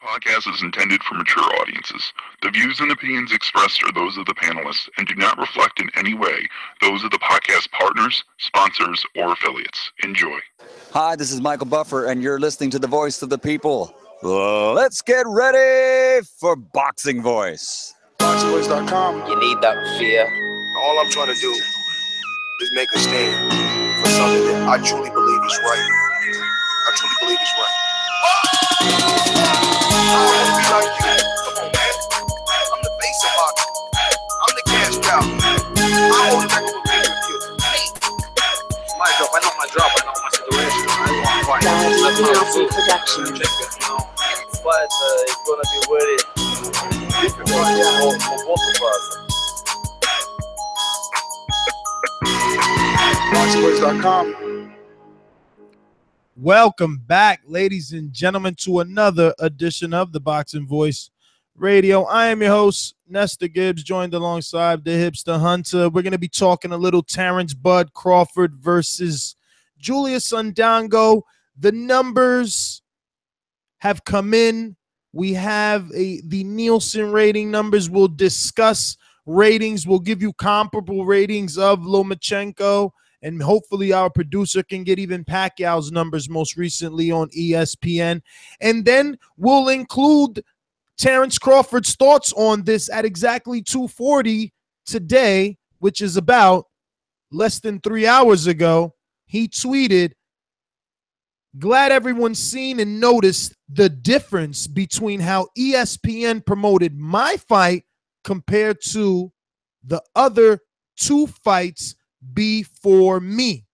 Podcast is intended for mature audiences. The views and opinions expressed are those of the panelists and do not reflect in any way those of the podcast partners, sponsors, or affiliates. Enjoy. Hi, this is Michael Buffer, and you're listening to the voice of the people. Let's get ready for Boxing Voice. ThaBoxingvoice.com. You need that fear. All I'm trying to do is make a stand for something that I truly believe is right. I truly believe is right. I want to be like you. Come on, man. I'm the face of boxing. I'm the cash cow. I hold the record with pay-per-view. My job. I know my job. I know my situation. I want to fight. That's my production. But it's going to be very difficult for both of us. ThaBoxingvoice.com. Welcome back, ladies and gentlemen, to another edition of the Boxing Voice Radio. I am your host, Nestor Gibbs, joined alongside the Hipster Hunter. We're going to be talking a little Terrence Bud Crawford versus Julius Undango. The numbers have come in. We have the Nielsen rating numbers. We'll discuss ratings. We'll give you comparable ratings of Lomachenko. And hopefully our producer can get even Pacquiao's numbers most recently on ESPN. And then we'll include Terrence Crawford's thoughts on this at exactly 2:40 today, which is about less than 3 hours ago. He tweeted, "Glad everyone's seen and noticed the difference between how ESPN promoted my fight compared to the other two fights before me."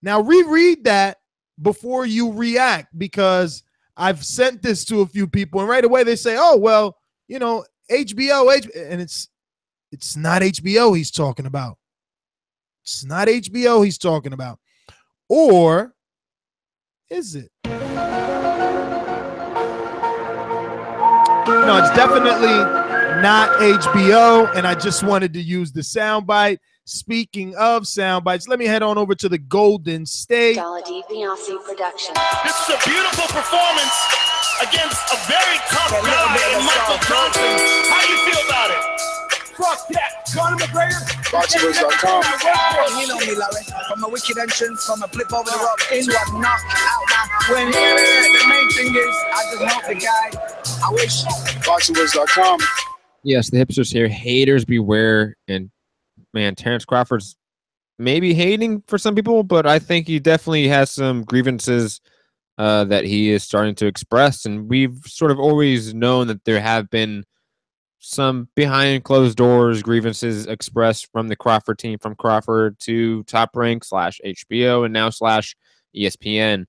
Now reread that before you react, because I've sent this to a few people and right away they say, oh, well, you know, HBO, and it's not HBO he's talking about. It's not HBO he's talking about. Or is it? No, it's definitely not HBO, and I just wanted to use the soundbite. Speaking of sound bites, let me head on over to the Golden State. Production. This is a beautiful performance against a very tough guy in Michael Johnson. How do you feel about it? Fuck that. Conor McGregor. ThaBoxingvoice.com. You know me, Larry. From a wicked entrance, from a flip over the rope into a knockout. Now, when the main thing is, I just want the guy. I wish. ThaBoxingvoice.com. Yes, the hipsters here. Haters beware. And man, Terrence Crawford's maybe hating for some people, but I think he definitely has some grievances that he is starting to express. And we've sort of always known that there have been some behind closed doors grievances expressed from the Crawford team, from Crawford to Top Rank / HBO and now / ESPN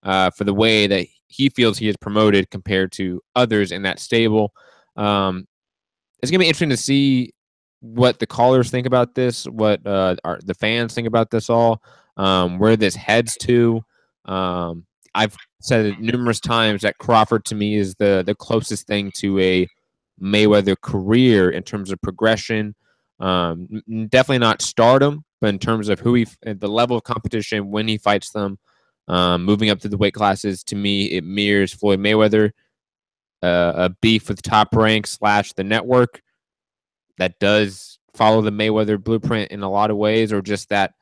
for the way that he feels he is promoted compared to others in that stable. It's going to be interesting to see what the callers think about this, what the fans think about this all, where this heads to. I've said it numerous times that Crawford to me is the closest thing to a Mayweather career in terms of progression. Definitely not stardom, but in terms of the level of competition when he fights them, moving up to the weight classes, to me it mirrors Floyd Mayweather. A beef with Top Rank / the network that does follow the Mayweather blueprint in a lot of ways, or just that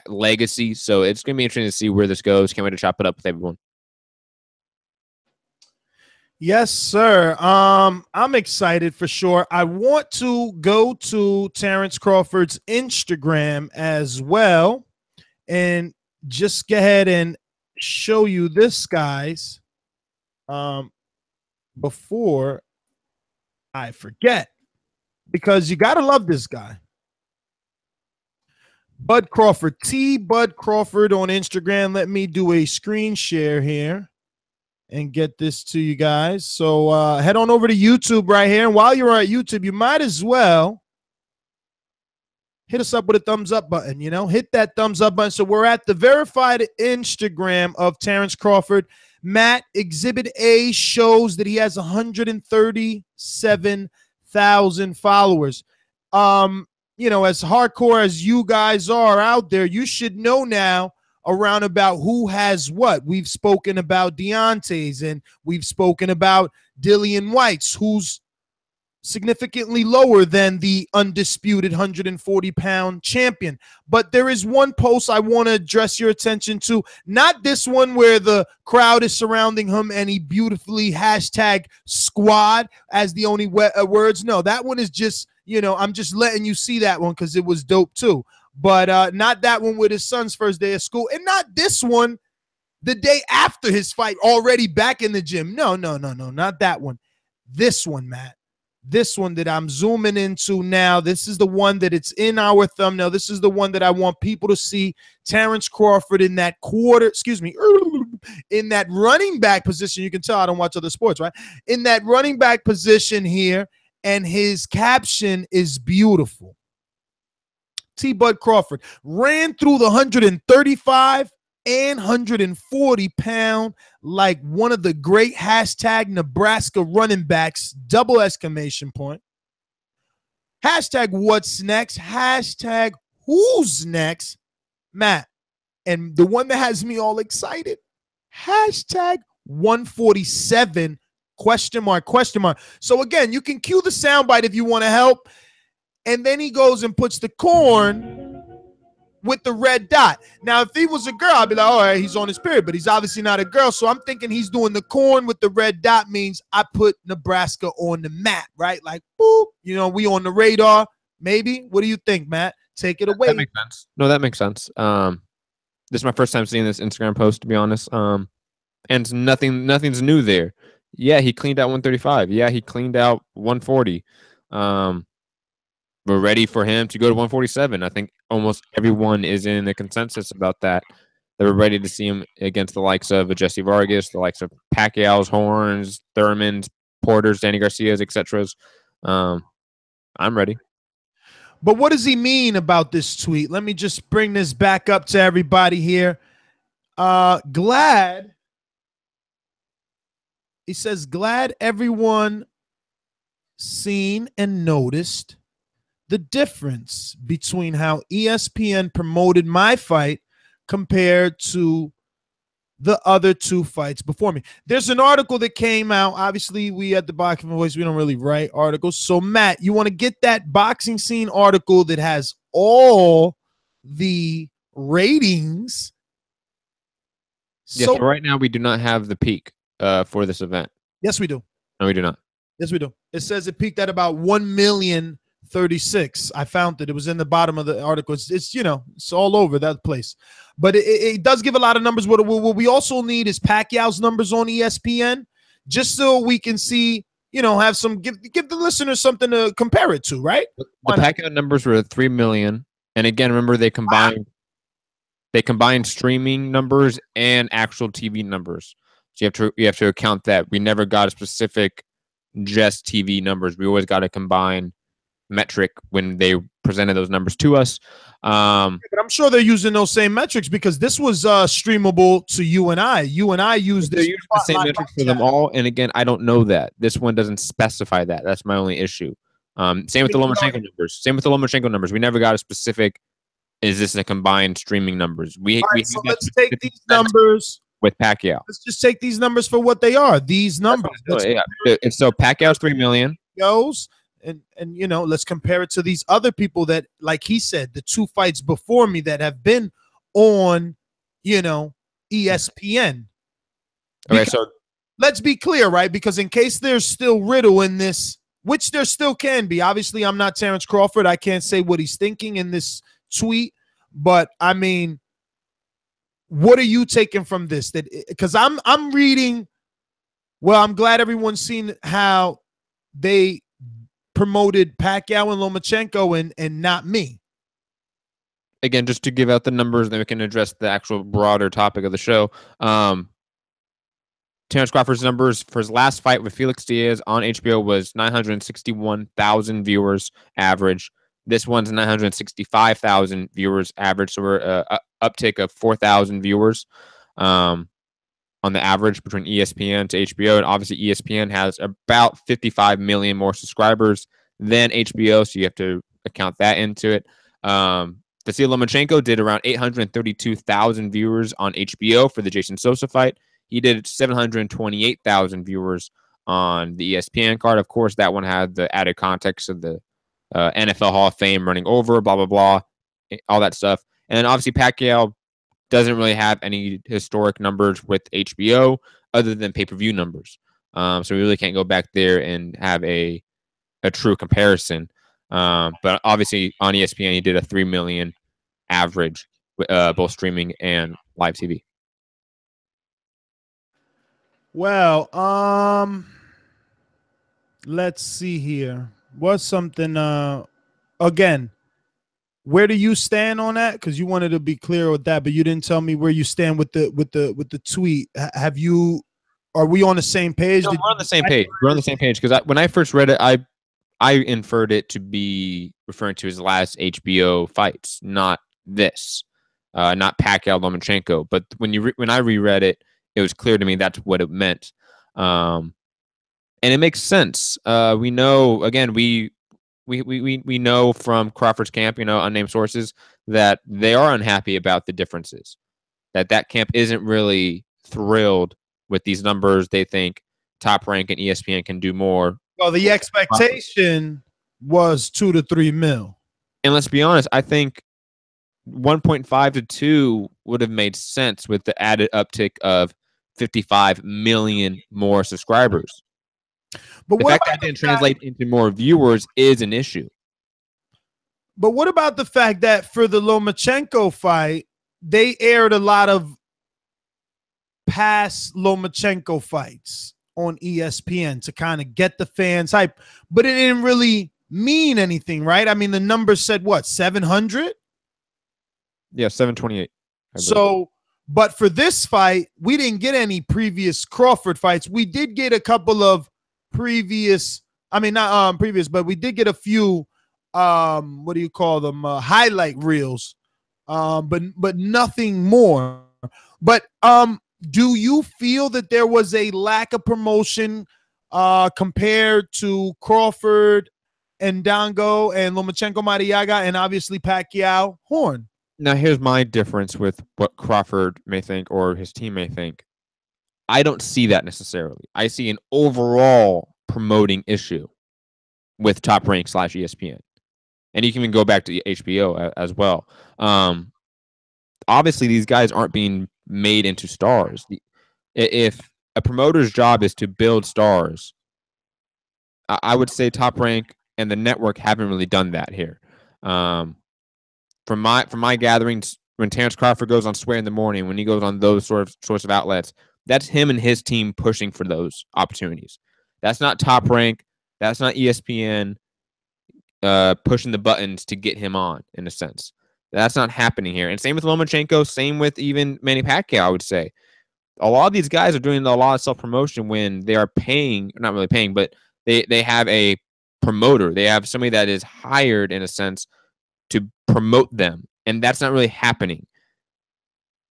legacy. So it's going to be interesting to see where this goes. Can't wait to chop it up with everyone. Yes, sir. I'm excited for sure. I want to go to Terrence Crawford's Instagram as well and just go ahead and show you this, guys, before I forget, because you got to love this guy. Bud Crawford, Bud Crawford on Instagram. Let me do a screen share here and get this to you guys. So head on over to YouTube right here. And while you're at YouTube, you might as well hit us up with a thumbs up button, hit that thumbs up button. So we're at the verified Instagram of Terrence Crawford. Matt, Exhibit A shows that he has 137,000 followers. As hardcore as you guys are out there, you should know now around about who has what. We've spoken about Deontay's, and we've spoken about Dillian White's, who's significantly lower than the undisputed 140-pound champion. But there is one post I want to address your attention to. Not this one where the crowd is surrounding him and he beautifully hashtag squad as the only words. No, that one is just, I'm just letting you see that one because it was dope too. But not that one with his son's first day of school, and not this one the day after his fight, already back in the gym. No, not that one. This one, Matt. This one that I'm zooming into now. This is the one that it's in our thumbnail. This is the one that I want people to see. Terrence Crawford in that in that running back position. You can tell I don't watch other sports, right? In that running back position here, and his caption is beautiful. T. Bud Crawford ran through the 135 and 140-pound like one of the great hashtag Nebraska running backs, double exclamation point. Hashtag what's next? Hashtag who's next? Matt. And the one that has me all excited, hashtag 147, question mark. So again, you can cue the soundbite if you want to help. And then he goes and puts the corn with the red dot. Now, if he was a girl, I'd be like, all right, he's on his period, but he's obviously not a girl. So I'm thinking he's doing the corn with the red dot means I put Nebraska on the map, right? Like, boop, we on the radar, maybe. What do you think, Matt? Take it away. That makes sense. No, that makes sense. This is my first time seeing this Instagram post, to be honest. And nothing's new there. Yeah, he cleaned out 135. Yeah, he cleaned out 140. We're ready for him to go to 147. I think almost everyone is in the consensus about that. They were ready to see him against the likes of Jesse Vargas, the likes of Pacquiao's, Horns, Thurman's, Porter's, Danny Garcia's, etc. I'm ready. But what does he mean about this tweet? Let me just bring this back up to everybody here. Glad. He says, glad everyone seen and noticed the difference between how ESPN promoted my fight compared to the other two fights before me. There's an article that came out. Obviously, we at the Boxing Voice, we don't really write articles. So, Matt, you want to get that boxing scene article that has all the ratings? Yes, so right now we do not have the peak for this event. Yes, we do. No, we do not. Yes, we do. It says it peaked at about 1,036,000. I found it. It was in the bottom of the article. It's it's all over that place. But it does give a lot of numbers. What we also need is Pacquiao's numbers on ESPN, just so we can see, have some give the listeners something to compare it to, right? The Pacquiao numbers were 3 million, and again, remember they combined streaming numbers and actual TV numbers. So you have to account that we never got a specific just TV numbers. We always got a combined metric when they presented those numbers to us. But I'm sure they're using those same metrics because this was streamable to you and I. You and I used this. They're using the same metrics for them all. And again, I don't know that. This one doesn't specify that. That's my only issue. Same with the Lomachenko numbers. We never got a specific, is this a combined streaming numbers? So let's take these numbers with Pacquiao. Let's just take these numbers for what they are. These numbers. So Pacquiao's 3 million. And let's compare it to these other people that, like he said, the two fights before me that have been on, ESPN. Okay, so let's be clear, right? Because in case there's still riddle in this, which there still can be. Obviously, I'm not Terrence Crawford. I can't say what he's thinking in this tweet, but I mean, what are you taking from this? That because I'm reading. Well, I'm glad everyone's seen how they promoted Pacquiao and Lomachenko and not me. Again, just to give out the numbers, then we can address the actual broader topic of the show. Terrence Crawford's numbers for his last fight with Felix Diaz on HBO was 961,000 viewers average. This one's 965,000 viewers average, so we're a uptick of 4,000 viewers on the average between ESPN to HBO. And obviously ESPN has about 55 million more subscribers than HBO, so you have to account that into it. Lomachenko did around 832,000 viewers on HBO for the Jason Sosa fight. He did 728,000 viewers on the ESPN card. Of course, that one had the added context of the NFL Hall of Fame running over, blah, blah, blah, all that stuff. And then obviously Pacquiao doesn't really have any historic numbers with HBO other than pay-per-view numbers. So we really can't go back there and have a true comparison. But obviously on ESPN, he did a 3 million average, both streaming and live TV. Well, let's see here. What's something again? Where do you stand on that? Because you wanted to be clear with that, but you didn't tell me where you stand with the tweet. Have you? Are we on the same page? No, we're on the same page. We're on the same page because when I first read it, I inferred it to be referring to his last HBO fights, not this, not Pacquiao Lomachenko. But when I reread it, it was clear to me that's what it meant, and it makes sense. We know again we know from Crawford's camp, unnamed sources, that they are unhappy about the differences. That camp isn't really thrilled with these numbers. They think Top Rank and ESPN can do more. Well, the expectation was 2 to 3 mil. And let's be honest, I think 1.5 to 2 would have made sense with the added uptick of 55 million more subscribers. But the fact that didn't translate into more viewers is an issue. But what about the fact that for the Lomachenko fight, they aired a lot of past Lomachenko fights on ESPN to kind of get the fans hype, but it didn't really mean anything, right? I mean, the number said what, 700? Yeah, 728. So, but for this fight, we didn't get any previous Crawford fights. We did get a couple of previous, I mean, not previous, but we did get a few, what do you call them? Highlight reels, but nothing more. But, do you feel that there was a lack of promotion compared to Crawford and Dango and Lomachenko Mariaga and obviously Pacquiao Horn? Now, here's my difference with what Crawford may think or his team may think. I don't see that necessarily. I see an overall promoting issue with Top Rank / ESPN. And you can even go back to HBO as well. Obviously, these guys aren't being made into stars. If a promoter's job is to build stars, I would say Top Rank and the network haven't really done that here. From my gatherings, when Terrence Crawford goes on Sway in the Morning, when he goes on those sorts of outlets, that's him and his team pushing for those opportunities. That's not Top Rank. That's not ESPN pushing the buttons to get him on, in a sense. That's not happening here. And same with Lomachenko, same with even Manny Pacquiao, I would say. A lot of these guys are doing a lot of self-promotion when they are paying, not really paying, but they have a promoter. They have somebody that is hired, in a sense, to promote them. And that's not really happening.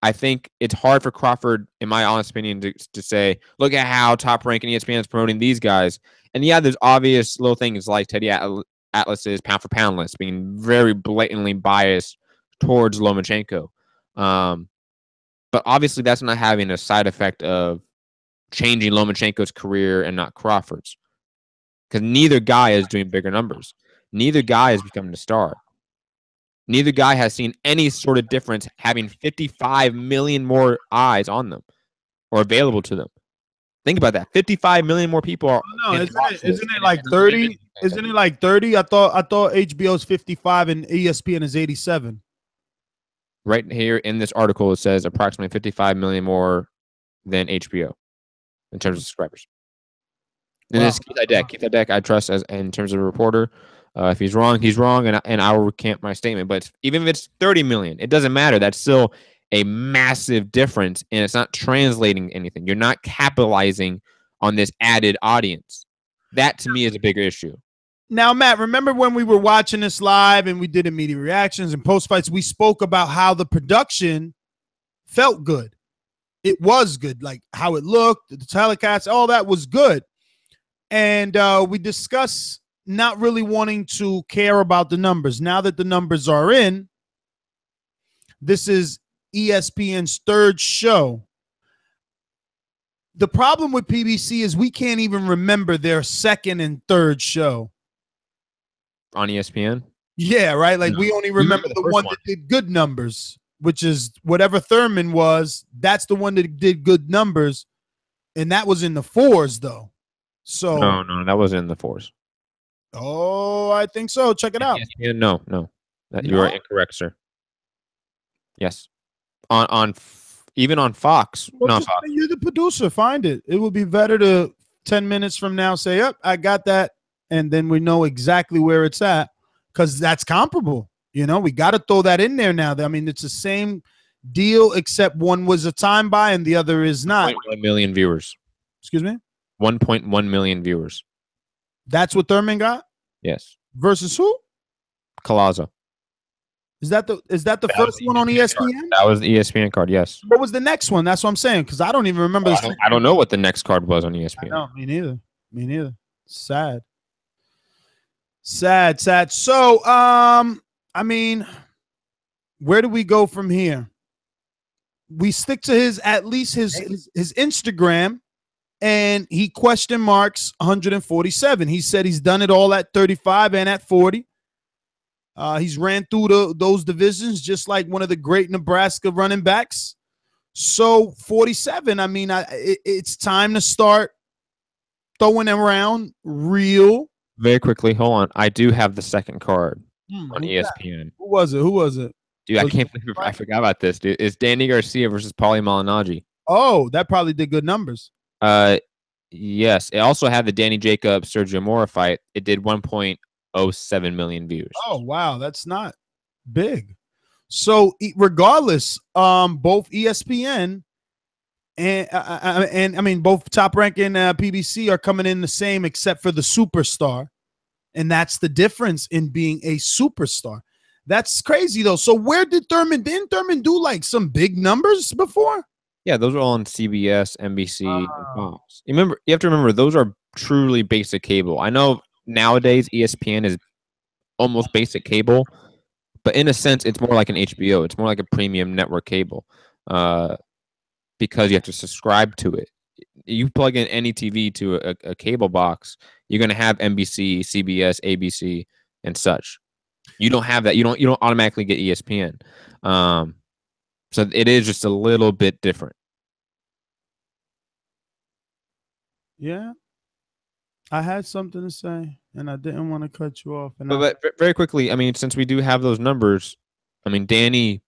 I think it's hard for Crawford, in my honest opinion, to say, look at how Top Rank and ESPN is promoting these guys. And yeah, there's obvious little things like Teddy Atlas's pound-for-pound list being very blatantly biased towards Lomachenko. But obviously that's not having a side effect of changing Lomachenko's career and not Crawford's. Because neither guy is doing bigger numbers. Neither guy is becoming a star. Neither guy has seen any sort of difference having 55 million more eyes on them or available to them. Think about that. 55 million more people are. No, isn't it like 30? Isn't it like 30? I thought HBO is 55 and ESPN is 87. Right here in this article, it says approximately 55 million more than HBO in terms of subscribers. And just keep that deck. Keep that deck. I trust as in terms of a reporter. If he's wrong, he's wrong, and I will recant my statement. But even if it's 30 million, it doesn't matter. That's still a massive difference, and it's not translating anything. You're not capitalizing on this added audience. That, to me, is a bigger issue. Now, Matt, remember when we were watching this live and we did immediate reactions and post-fights, we spoke about how the production felt good. It was good, like how it looked, the telecast, all that was good. And we discussed not really wanting to care about the numbers. Now that the numbers are in, This is ESPN's third show. The problem with PBC is we can't even remember their second and third show. On ESPN? Yeah, right? Like, we only remember the one that did good numbers, which is whatever Thurman was. That's the one that did good numbers, and that was in the 4s, though. So No, that wasn't in the 4s. Oh, I think so. Check it out. ESPN, no. You are incorrect, sir. Yes. Even on Fox. Well, Fox. You're the producer. Find it. It would be better to 10 minutes from now say, "Yep, I got that," and then we know exactly where it's at, because that's comparable. You know, we got to throw that in there now. I mean, it's the same deal, except one was a time buy and the other is not. 1.1 million viewers. Excuse me? 1.1 million viewers. That's what Thurman got? Yes. Versus who? Collazo. Is that the first one on ESPN? That was the ESPN card, yes. What was the next one? That's what I'm saying, because I don't even remember. I don't know what the next card was on ESPN. No, me neither. Sad. So, I mean, where do we go from here? We stick to his Instagram, and he question marks 147. He said he's done it all at 35 and at 40. He's ran through those divisions just like one of the great Nebraska running backs. So 47, I mean, it's time to start throwing around real. Very quickly, hold on. I do have the second card on ESPN. That? Who was it? Dude, I can't believe I forgot about this, dude. It's Danny Garcia versus Paulie Malignaggi. Oh, that probably did good numbers. Yes. It also had the Danny Jacobs Sergio Mora fight. It did 1.07 million views. Oh, wow. That's not big. So regardless, both ESPN and I mean, both Top Rank and PBC are coming in the same, except for the superstar. And that's the difference in being a superstar. That's crazy, though. So where didn't Thurman do like some big numbers before? Yeah, those are all on CBS, NBC, and Fox. You have to remember, those are truly basic cable. I know nowadays ESPN is almost basic cable, but in a sense, it's more like an HBO. It's more like a premium network cable, because you have to subscribe to it. You plug in any TV to a cable box, you're going to have NBC, CBS, ABC, and such. You don't have that. You don't automatically get ESPN. So it is just a little bit different. Yeah. I had something to say, and I didn't want to cut you off. But very quickly, I mean, since we do have those numbers, I mean, Danny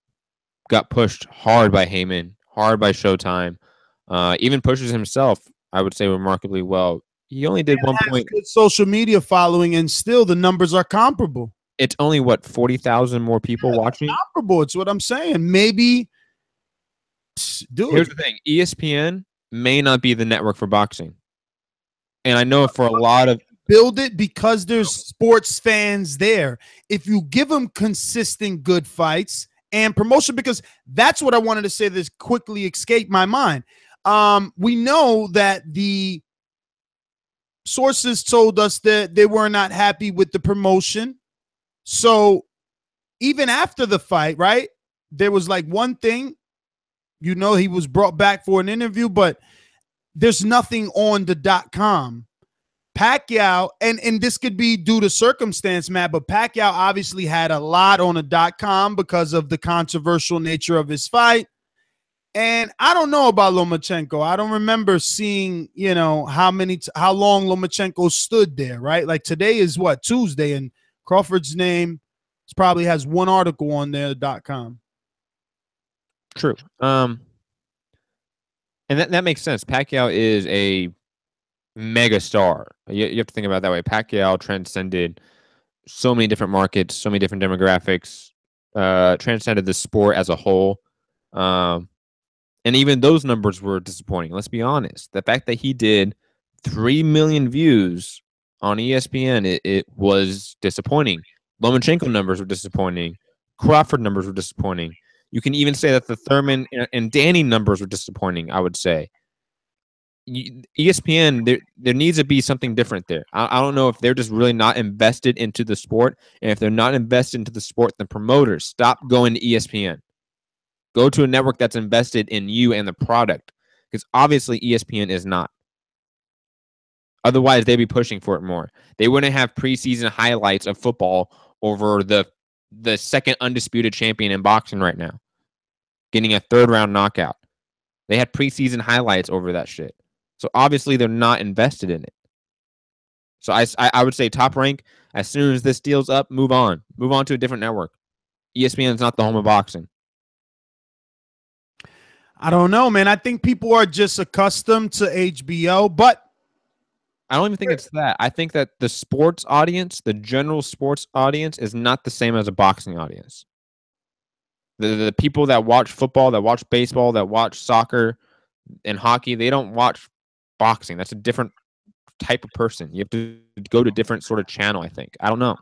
got pushed hard by Heyman, hard by Showtime, even pushes himself, I would say, remarkably well. He only did 1 point. Good social media following, and still the numbers are comparable. It's only, what, 40,000 more people watching? Comparable. It's what I'm saying. Maybe, dude. Here's the thing. ESPN may not be the network for boxing. And I know for a lot of... Build it because there's sports fans there. If you give them consistent good fights and promotion, because that's what I wanted to say, this quickly escaped my mind. We know that the sources told us that they were not happy with the promotion. So even after the fight, right, there was like one thing, you know, he was brought back for an interview, but there's nothing on the .com. Pacquiao, and this could be due to circumstance, Matt, but Pacquiao obviously had a lot on the .com because of the controversial nature of his fight. And I don't know about Lomachenko. I don't remember seeing, you know, how long Lomachenko stood there, right? Like today is what, Tuesday, and Crawford's name probably has one article on there, .com. True. And that makes sense. Pacquiao is a mega star. You have to think about it that way. Pacquiao transcended so many different markets, so many different demographics, transcended the sport as a whole. And even those numbers were disappointing. Let's be honest. The fact that he did 3 million views on ESPN, it was disappointing. Lomachenko numbers were disappointing. Crawford numbers were disappointing. You can even say that the Thurman and Danny numbers were disappointing, I would say. ESPN, there needs to be something different there. I don't know if they're just really not invested into the sport. And if they're not invested into the sport, then promoters, stop going to ESPN. Go to a network that's invested in you and the product, because obviously ESPN is not. Otherwise, they'd be pushing for it more. They wouldn't have preseason highlights of football over the second undisputed champion in boxing right now, getting a third-round knockout. They had preseason highlights over that shit. So obviously, they're not invested in it. So I would say Top Rank, as soon as this deal's up, move on. Move on to a different network. ESPN is not the home of boxing. I don't know, man. I think people are just accustomed to HBO, but I don't even think it's that. I think that the sports audience, the general sports audience, is not the same as a boxing audience. The people that watch football, that watch baseball, that watch soccer and hockey, they don't watch boxing. That's a different type of person. You have to go to a different sort of channel, I think. I don't know.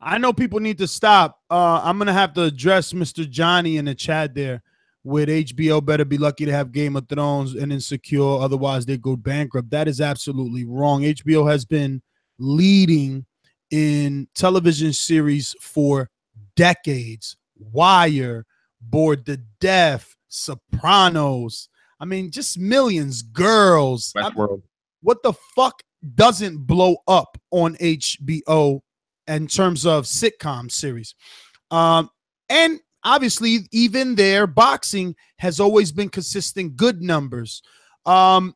I know people need to stop. I'm going to have to address Mr. Johnny in the chat there with HBO better be lucky to have Game of Thrones and Insecure. Otherwise, they go bankrupt. That is absolutely wrong. HBO has been leading in television series for decades. Wire, Bored to Death, Sopranos. I mean, just millions. Girls. Westworld. What the fuck doesn't blow up on HBO in terms of sitcom series? And obviously, even their boxing has always been consistent good numbers. But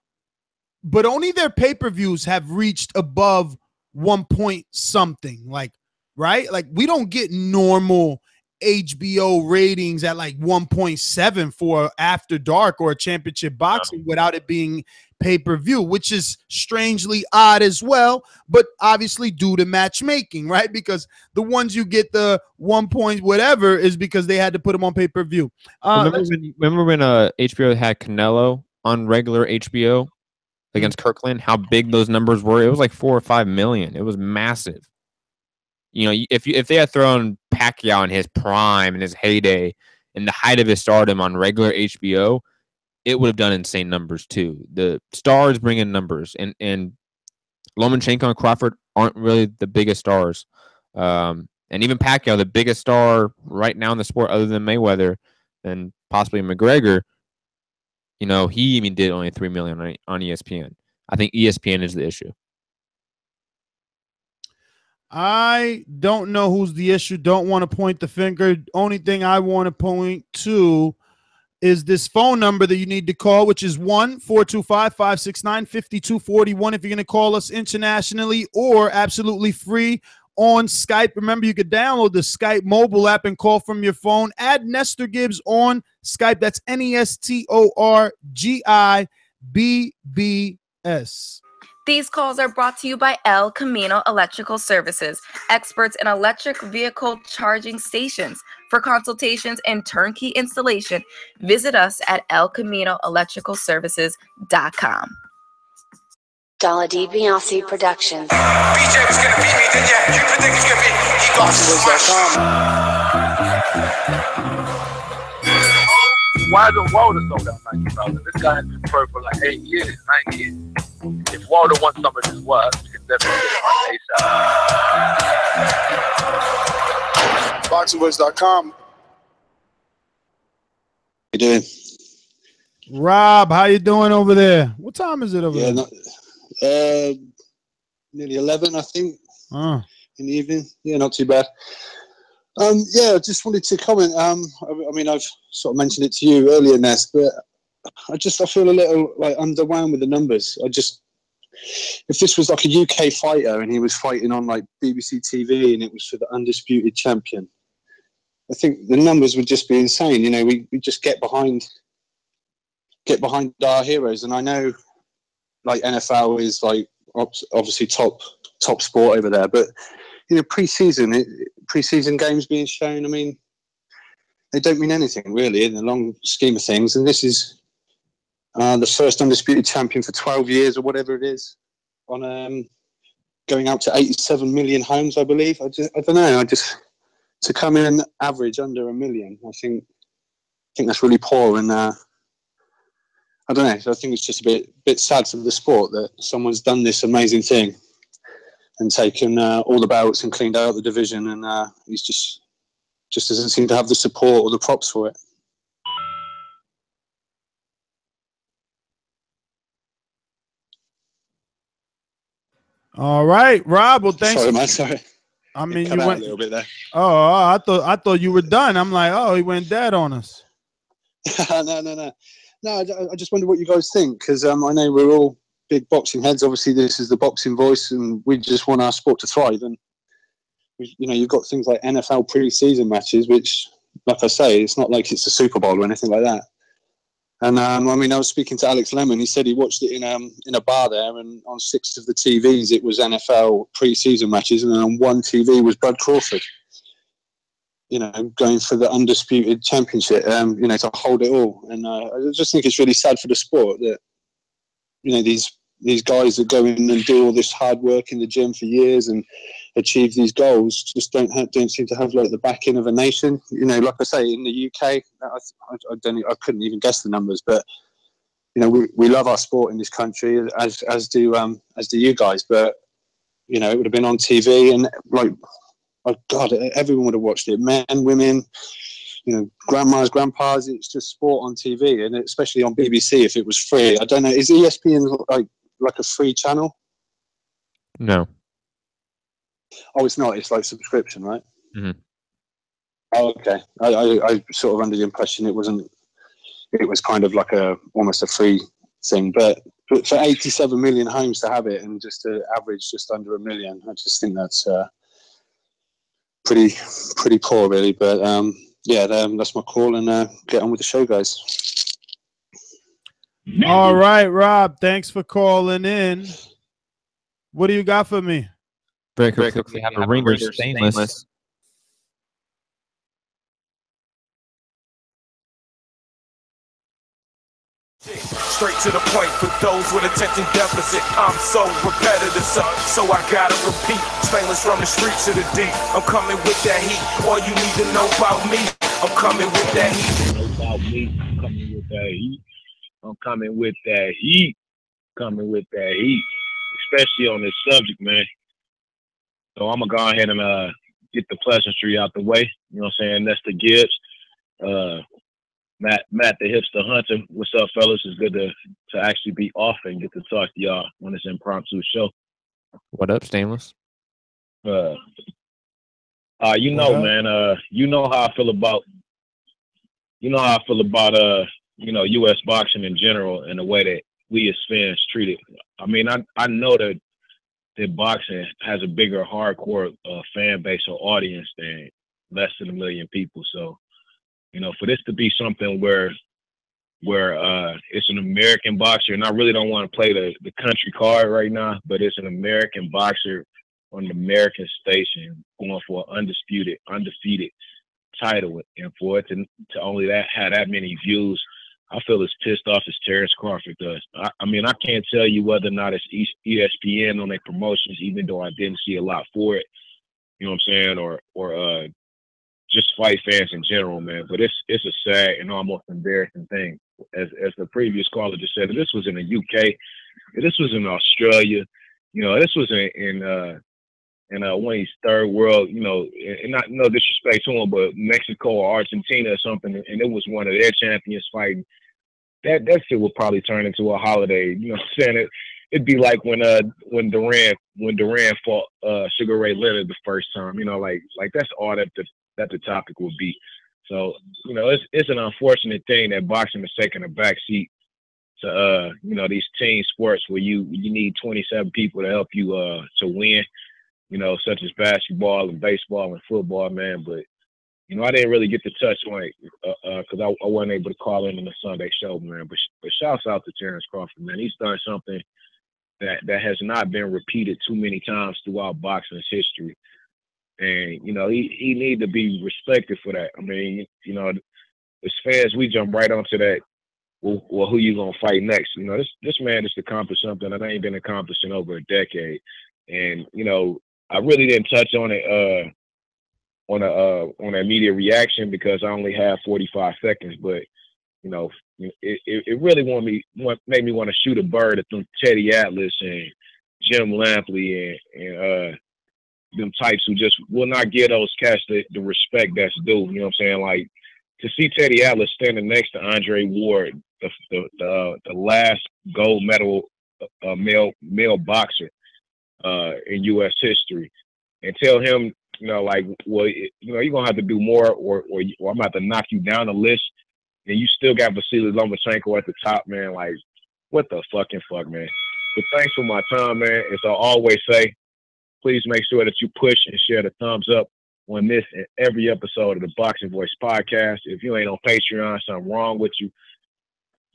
only their pay-per-views have reached above 1 point something. Like, right? Like, we don't get normal HBO ratings at like 1.7 for After Dark or a championship boxing without it being pay-per-view, which is strangely odd as well, but obviously due to matchmaking, right? Because the ones you get the 1 point whatever is because they had to put them on pay-per-view. Remember when HBO had Canelo on regular HBO against Kirkland? How big those numbers were? It was like 4 or 5 million. It was massive. You know, if they had thrown Pacquiao in his prime, in his heyday, in the height of his stardom on regular HBO, it would have done insane numbers too. The stars bring in numbers, and Lomachenko and Crawford aren't really the biggest stars. And even Pacquiao, the biggest star right now in the sport, other than Mayweather and possibly McGregor, you know, he even did only 3 million on ESPN. I think ESPN is the issue. I don't know who's the issue. Don't want to point the finger. Only thing I want to point to is this phone number that you need to call, which is 1-425-569-5241 if you're going to call us internationally, or absolutely free on Skype. Remember, you could download the Skype mobile app and call from your phone. Add Nestor Gibbs on Skype. That's NESTORGIBBS. These calls are brought to you by El Camino Electrical Services, experts in electric vehicle charging stations. For consultations and turnkey installation, visit us at elcaminoelectricalservices.com. Dalla DiBiase Productions. BJ was gonna beat me, didn't you? You predict he's gonna beat me. He got smashed. Why the Wilder sold out 90,000? This guy has been pro for like 8 years, 9 years. If Wilder wants some of his work, he can definitely get it on ASAP. ThaBoxingvoice.com. How you doing? Rob, how you doing over there? What time is it over there? Nearly 11, I think, in the evening. Yeah, not too bad. Yeah, I just wanted to comment. I mean, I've sort of mentioned it to you earlier, Ness, but I feel a little like underwhelmed with the numbers. If this was like a UK fighter and he was fighting on like BBC TV and it was for the undisputed champion, I think the numbers would just be insane. You know, we just get behind our heroes. And I know like NFL is like obviously top sport over there, but you know, pre-season games being shown, I mean, they don't mean anything really in the long scheme of things. And this is the first undisputed champion for 12 years or whatever it is, on going out to 87 million homes, I believe. I don't know. To come in average under 1 million, I think that's really poor. And I don't know. So I think it's just a bit sad for the sport that someone's done this amazing thing and taken all the belts and cleaned out the division, and he's just just doesn't seem to have the support or the props for it. All right, Rob. Well, thanks. Sorry, man. Sorry. I mean, Cut you out went a little bit there. Oh, I thought you were done. I'm like, oh, he went dead on us. No. I just wonder what you guys think, because I know we're all big boxing heads. Obviously, this is the Boxing Voice, and we just want our sport to thrive. And you've got things like NFL pre-season matches, which, like I say, it's not like it's the Super Bowl or anything like that. And I mean, I was speaking to Alex Lemon. He said he watched it in a bar there, and on 6 of the TVs it was NFL pre-season matches, and on one TV was Bud Crawford. Going for the undisputed championship. To hold it all. And I just think it's really sad for the sport that these guys that go in and do all this hard work in the gym for years and achieve these goals just don't seem to have like the backing of a nation. Like I say, in the UK, I couldn't even guess the numbers, but we love our sport in this country as do you guys. But it would have been on TV, and like, oh God, everyone would have watched it. Men, women, grandmas, grandpas. It's just sport on TV, and especially on BBC if it was free. I don't know. Is ESPN like a free channel? No. Oh, it's not. It's like subscription, right? Mm-hmm. Oh, okay. I sort of under the impression it wasn't. It was kind of like almost a free thing, but for 87 million homes to have it and just to average just under 1 million, I just think that's pretty poor, really. But that's my call, and get on with the show, guys. All right, Rob. Thanks for calling in. What do you got for me? Very quick, we have a ringer stainless. Straight to the point for those with attention deficit. I'm so repetitive, so I gotta repeat. Stainless from the streets to the deep. I'm coming with that heat. All you need to know about me, I'm coming with that heat. I'm coming with that heat. I'm coming with that heat. Coming with that heat. Especially on this subject, man. So I'm gonna go ahead and get the pleasantry out the way. You know what I'm saying? Nestor Gibbs. Matt the Hipster Hunter. What's up, fellas? It's good to actually be off and get to talk to y'all on this impromptu show. What up, Stainless? Man, you know how I feel about US boxing in general and the way that we as fans treat it. I mean, I know that boxing has a bigger hardcore fan base or audience than less than 1 million people. So, for this to be something where it's an American boxer, and I really don't want to play the country card right now, but it's an American boxer on an American station going for an undefeated title, and for it to only have that many views, I feel as pissed off as Terrence Crawford does. I mean, I can't tell you whether or not it's ESPN on their promotions, even though I didn't see a lot for it. You know what I'm saying? Or just fight fans in general, man. But it's a sad and almost embarrassing thing. As the previous caller just said, this was in the UK, this was in Australia, this was in one of these third world, and not no disrespect to them, but Mexico or Argentina or something, and it was one of their champions fighting. That shit would probably turn into a holiday. You know what I'm saying? It'd be like when Duran fought Sugar Ray Leonard the first time. Like that's all that the topic would be. So it's an unfortunate thing that boxing is taking a back seat to these team sports where you need 27 people to help you to win. Such as basketball and baseball and football, man. But I didn't really get to touch on it because I wasn't able to call in on the Sunday show, man. But shouts out to Terrence Crawford, man. He's done something that has not been repeated too many times throughout boxing's history. And, he need to be respected for that. I mean, as fans, we jump right onto that, well, who you going to fight next? This man just accomplished something that ain't been accomplished in over a decade. And, I really didn't touch on it on an immediate reaction because I only have 45 seconds. But, it really made me want to shoot a bird at them Teddy Atlas and Jim Lampley and them types who just will not give those cats the respect that's due. You know what I'm saying? Like, to see Teddy Atlas standing next to Andre Ward, the last gold medal male boxer in U.S. history, and tell him, you know, like, well, you know, you're gonna have to do more, or I'm gonna have to knock you down the list, and you still got Vasily Lomachenko at the top, man. Like, what the fucking fuck, man? But thanks for my time, man. As I always say, please make sure that you push and share the thumbs up on this and every episode of the Boxing Voice podcast. If you ain't on Patreon, something wrong with you.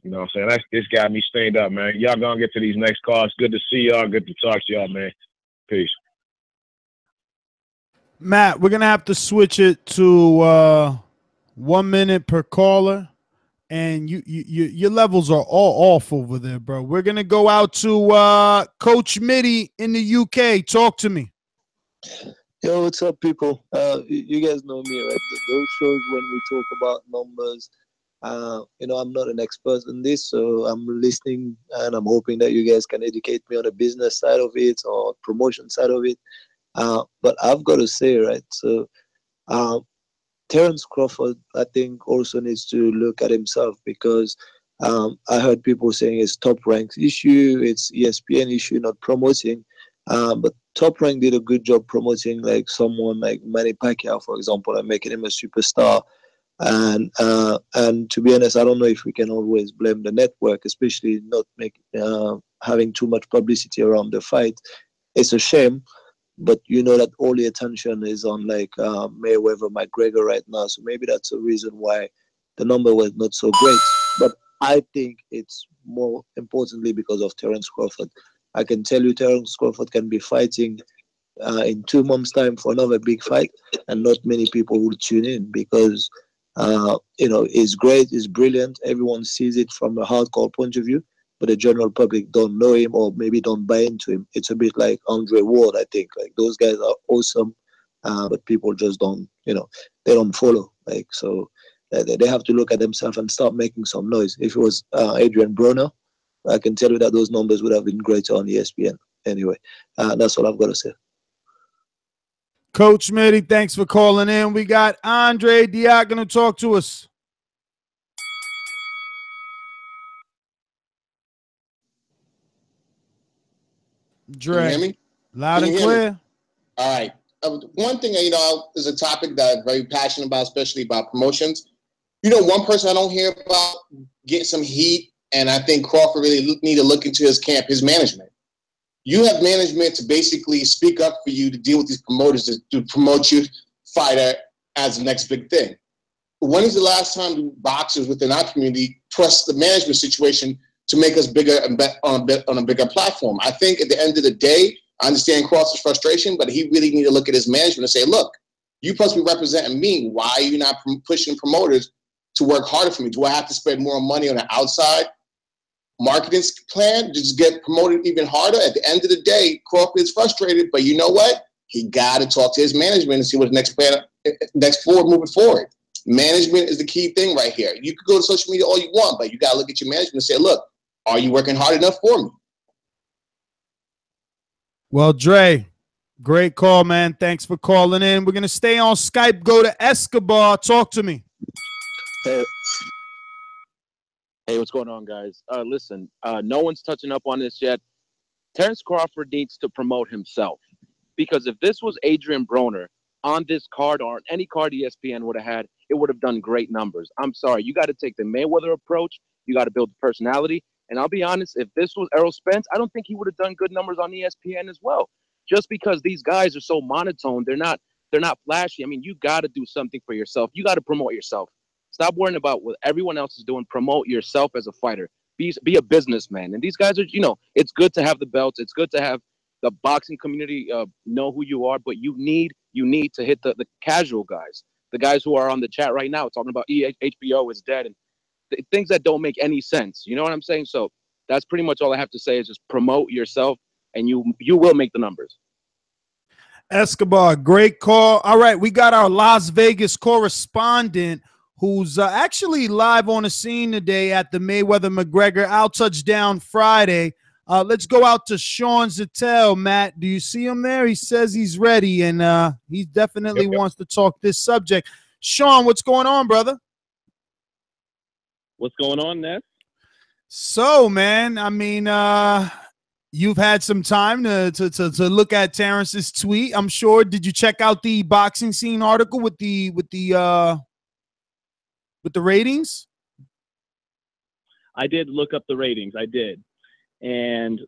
You know what I'm saying? This got me stained up, man. Y'all gonna get to these next calls. Good to see y'all. Good to talk to y'all, man. Peace. Matt, we're gonna have to switch it to 1 minute per caller, and your levels are all off over there, bro. We're gonna go out to Coach Mitty in the UK. Talk to me. Yo, what's up, people? You guys know me, right? Those shows when we talk about numbers, you know, I'm not an expert in this, so I'm listening, and I'm hoping that you guys can educate me on the business side of it or promotion side of it. But I've got to say, right, so Terence Crawford, I think, also needs to look at himself, because I heard people saying it's Top Rank's issue, it's ESPN issue, not promoting. But Top Rank did a good job promoting, like, someone like Manny Pacquiao, for example, and making him a superstar. And to be honest, I don't know if we can always blame the network, especially not having too much publicity around the fight. It's a shame, but you know that all the attention is on, like, Mayweather, McGregor right now. So maybe that's a reason why the number was not so great. But I think it's more importantly because of Terence Crawford. I can tell you Terence Crawford can be fighting in 2 months' time for another big fight, and not many people will tune in because, you know, it's great, it's brilliant. Everyone sees it from a hardcore point of view, but the general public don't know him or maybe don't buy into him. It's a bit like Andre Ward, I think. Like, those guys are awesome, but people just don't, you know, they don't follow. Like, so they have to look at themselves and start making some noise. If it was Adrian Broner, I can tell you that those numbers would have been greater on ESPN. Anyway, that's all I've got to say. Coach Mitty, thanks for calling in. We got Andre Diak going to talk to us. Dre, can you hear me? Loud and clear. All right. One thing, you know, is a topic that I'm very passionate about, especially about promotions. You know, one person I don't hear about getting some heat, and I think Crawford really need to look into his camp, his management. You have management to basically speak up for you to deal with these promoters to promote you fighter as the next big thing. When is the last time boxers within our community trust the management situation to make us bigger and on a bigger platform? I think at the end of the day, I understand Crawford's frustration, but he really need to look at his management and say, look, you supposed to be representing me. Why are you not pushing promoters to work harder for me? Do I have to spend more money on the outside marketing plan to just get promoted even harder? At the end of the day, Crawford is frustrated, but you know what? He got to talk to his management and see what next forward moving forward. Management is the key thing right here. You could go to social media all you want, but you got to look at your management and say, look, are you working hard enough for me? Well, Dre, great call, man. Thanks for calling in. We're going to stay on Skype. Go to Escobar. Talk to me. Hey, what's going on, guys? Listen, no one's touching up on this yet. Terence Crawford needs to promote himself, because if this was Adrian Broner on this card or on any card ESPN would have had, it would have done great numbers. I'm sorry. You got to take the Mayweather approach. You got to build personality. And I'll be honest, if this was Errol Spence, I don't think he would have done good numbers on ESPN as well. Just because these guys are so monotone, they're not flashy. I mean, you got to do something for yourself. You got to promote yourself. Stop worrying about what everyone else is doing. Promote yourself as a fighter. Be a businessman. And these guys are, you know, it's good to have the belts. It's good to have the boxing community know who you are, but you need to hit the casual guys, the guys who are on the chat right now talking about HBO is dead and things that don't make any sense. You know what I'm saying? So that's pretty much all I have to say is just promote yourself, and you will make the numbers. Escobar, great call. All right, we got our Las Vegas correspondent who's actually live on the scene today at the Mayweather-McGregor Out Touchdown Friday. Let's go out to Sean Zattel. Matt, do you see him there? He says he's ready, and he definitely wants to talk this subject. Sean, what's going on, brother? What's going on, Ness? So, man, I mean, you've had some time to look at Terrence's tweet, I'm sure. Did you check out the Boxing Scene article with the ratings? I did look up the ratings. I did. And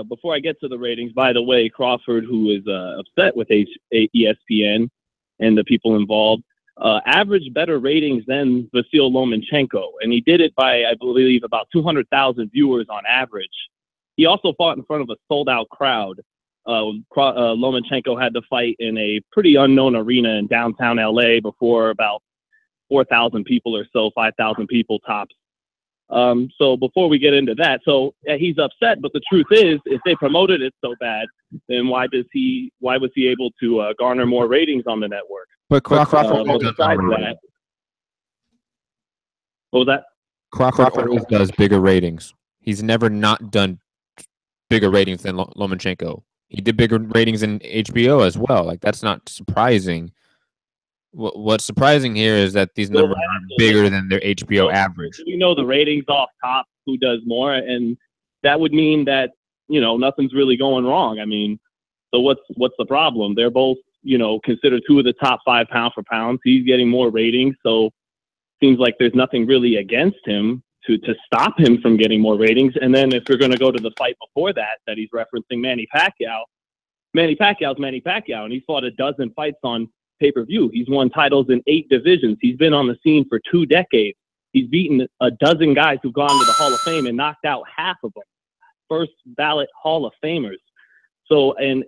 before I get to the ratings, by the way, Crawford, who is upset with ESPN and the people involved, averaged better ratings than Vasyl Lomachenko. And he did it by, I believe, about 200,000 viewers on average. He also fought in front of a sold-out crowd. Lomachenko had to fight in a pretty unknown arena in downtown LA before about 4,000 people or so, 5,000 people tops. So before we get into that, he's upset, but the truth is, if they promoted it so bad, then why was he able to garner more ratings on the network? But Crawford, besides that, what was that? Crawford always does bigger ratings. He's never not done bigger ratings than Lomachenko. He did bigger ratings in HBO as well. Like, that's not surprising. What's surprising here is that these numbers are bigger than their HBO average. We know the ratings off top, who does more, and that would mean that, nothing's really going wrong. I mean, so what's the problem? They're both, considered two of the top 5 pound for pounds. He's getting more ratings, so seems like there's nothing really against him to stop him from getting more ratings. And then if you're going to go to the fight before that he's referencing, Manny Pacquiao's Manny Pacquiao, and he's fought a dozen fights on pay-per-view. He's won titles in 8 divisions. He's been on the scene for 2 decades. He's beaten a dozen guys who've gone to the Hall of Fame and knocked out half of them. First ballot Hall of Famers. So, and,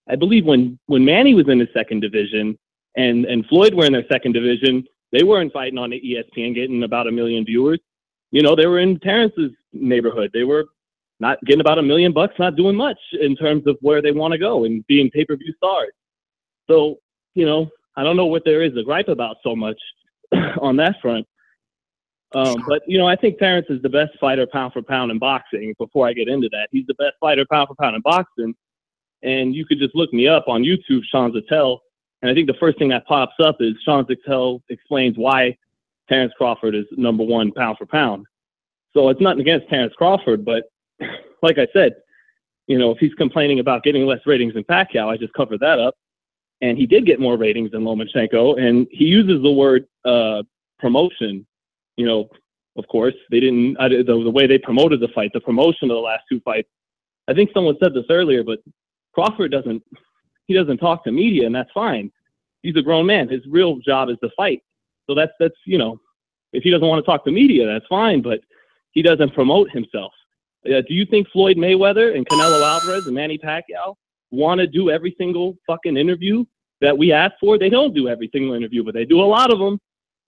I believe when Manny was in his second division and Floyd were in their second division, they weren't fighting on the ESPN getting about 1 million viewers. They were in Terrence's neighborhood. They were not getting about $1 million, not doing much in terms of where they want to go and being pay-per-view stars. So, I don't know what there is to gripe about so much on that front. But, I think Terrence is the best fighter pound for pound in boxing. Before I get into that, he's the best fighter pound for pound in boxing. And you could just look me up on YouTube, Sean Zattel. And I think the first thing that pops up is Sean Zattel explains why Terrence Crawford is #1 pound for pound. So it's nothing against Terrence Crawford, but like I said, if he's complaining about getting less ratings than Pacquiao, I just covered that up. And he did get more ratings than Lomachenko, and he uses the word promotion. Of course, they didn't. The way they promoted the fight, the promotion of the last 2 fights. I think someone said this earlier, but Crawford doesn't talk to media, and that's fine. He's a grown man. His real job is to fight. So that's if he doesn't want to talk to media, that's fine. But he doesn't promote himself. Do you think Floyd Mayweather and Canelo Alvarez and Manny Pacquiao want to do every single fucking interview that we ask for? They don't do every single interview, but they do a lot of them.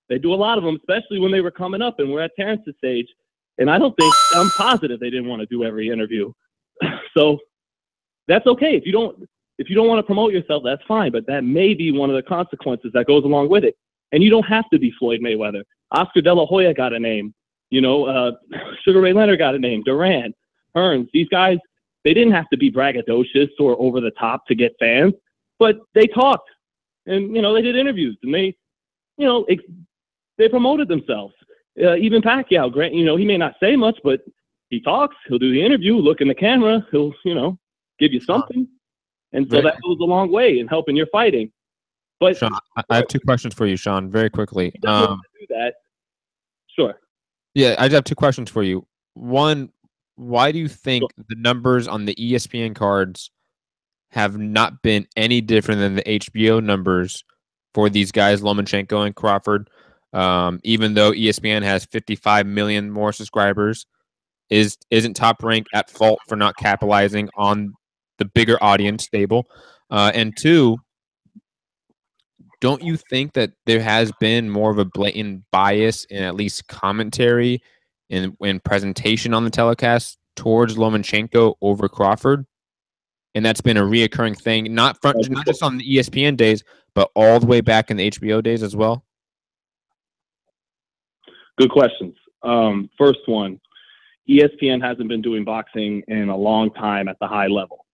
Especially when they were coming up and we're at Terrence's stage. And I'm positive they didn't want to do every interview. So that's okay. If you don't want to promote yourself, that's fine. But that may be one of the consequences that goes along with it. And you don't have to be Floyd Mayweather. Oscar De La Hoya got a name. Sugar Ray Leonard got a name. Duran, Hearns. These guys, they didn't have to be braggadocious or over the top to get fans, but they talked and, they did interviews and they promoted themselves. Even Pacquiao, Grant, he may not say much, but he talks, he'll do the interview, look in the camera, he'll, give you something. And so that goes a long way in helping your fighting. But Sean, I have 2 questions for you, Sean, very quickly. Do that. Sure. Yeah, I just have 2 questions for you. One, why do you think the numbers on the ESPN cards have not been any different than the HBO numbers for these guys, Lomachenko and Crawford? Even though ESPN has 55 million more subscribers, isn't Top Rank at fault for not capitalizing on the bigger audience stable? And 2, don't you think that there has been more of a blatant bias in at least commentary and presentation on the telecast towards Lomachenko over Crawford? And that's been a reoccurring thing, not just on the ESPN days, but all the way back in the HBO days as well? Good questions. First one, ESPN hasn't been doing boxing in a long time at the high level.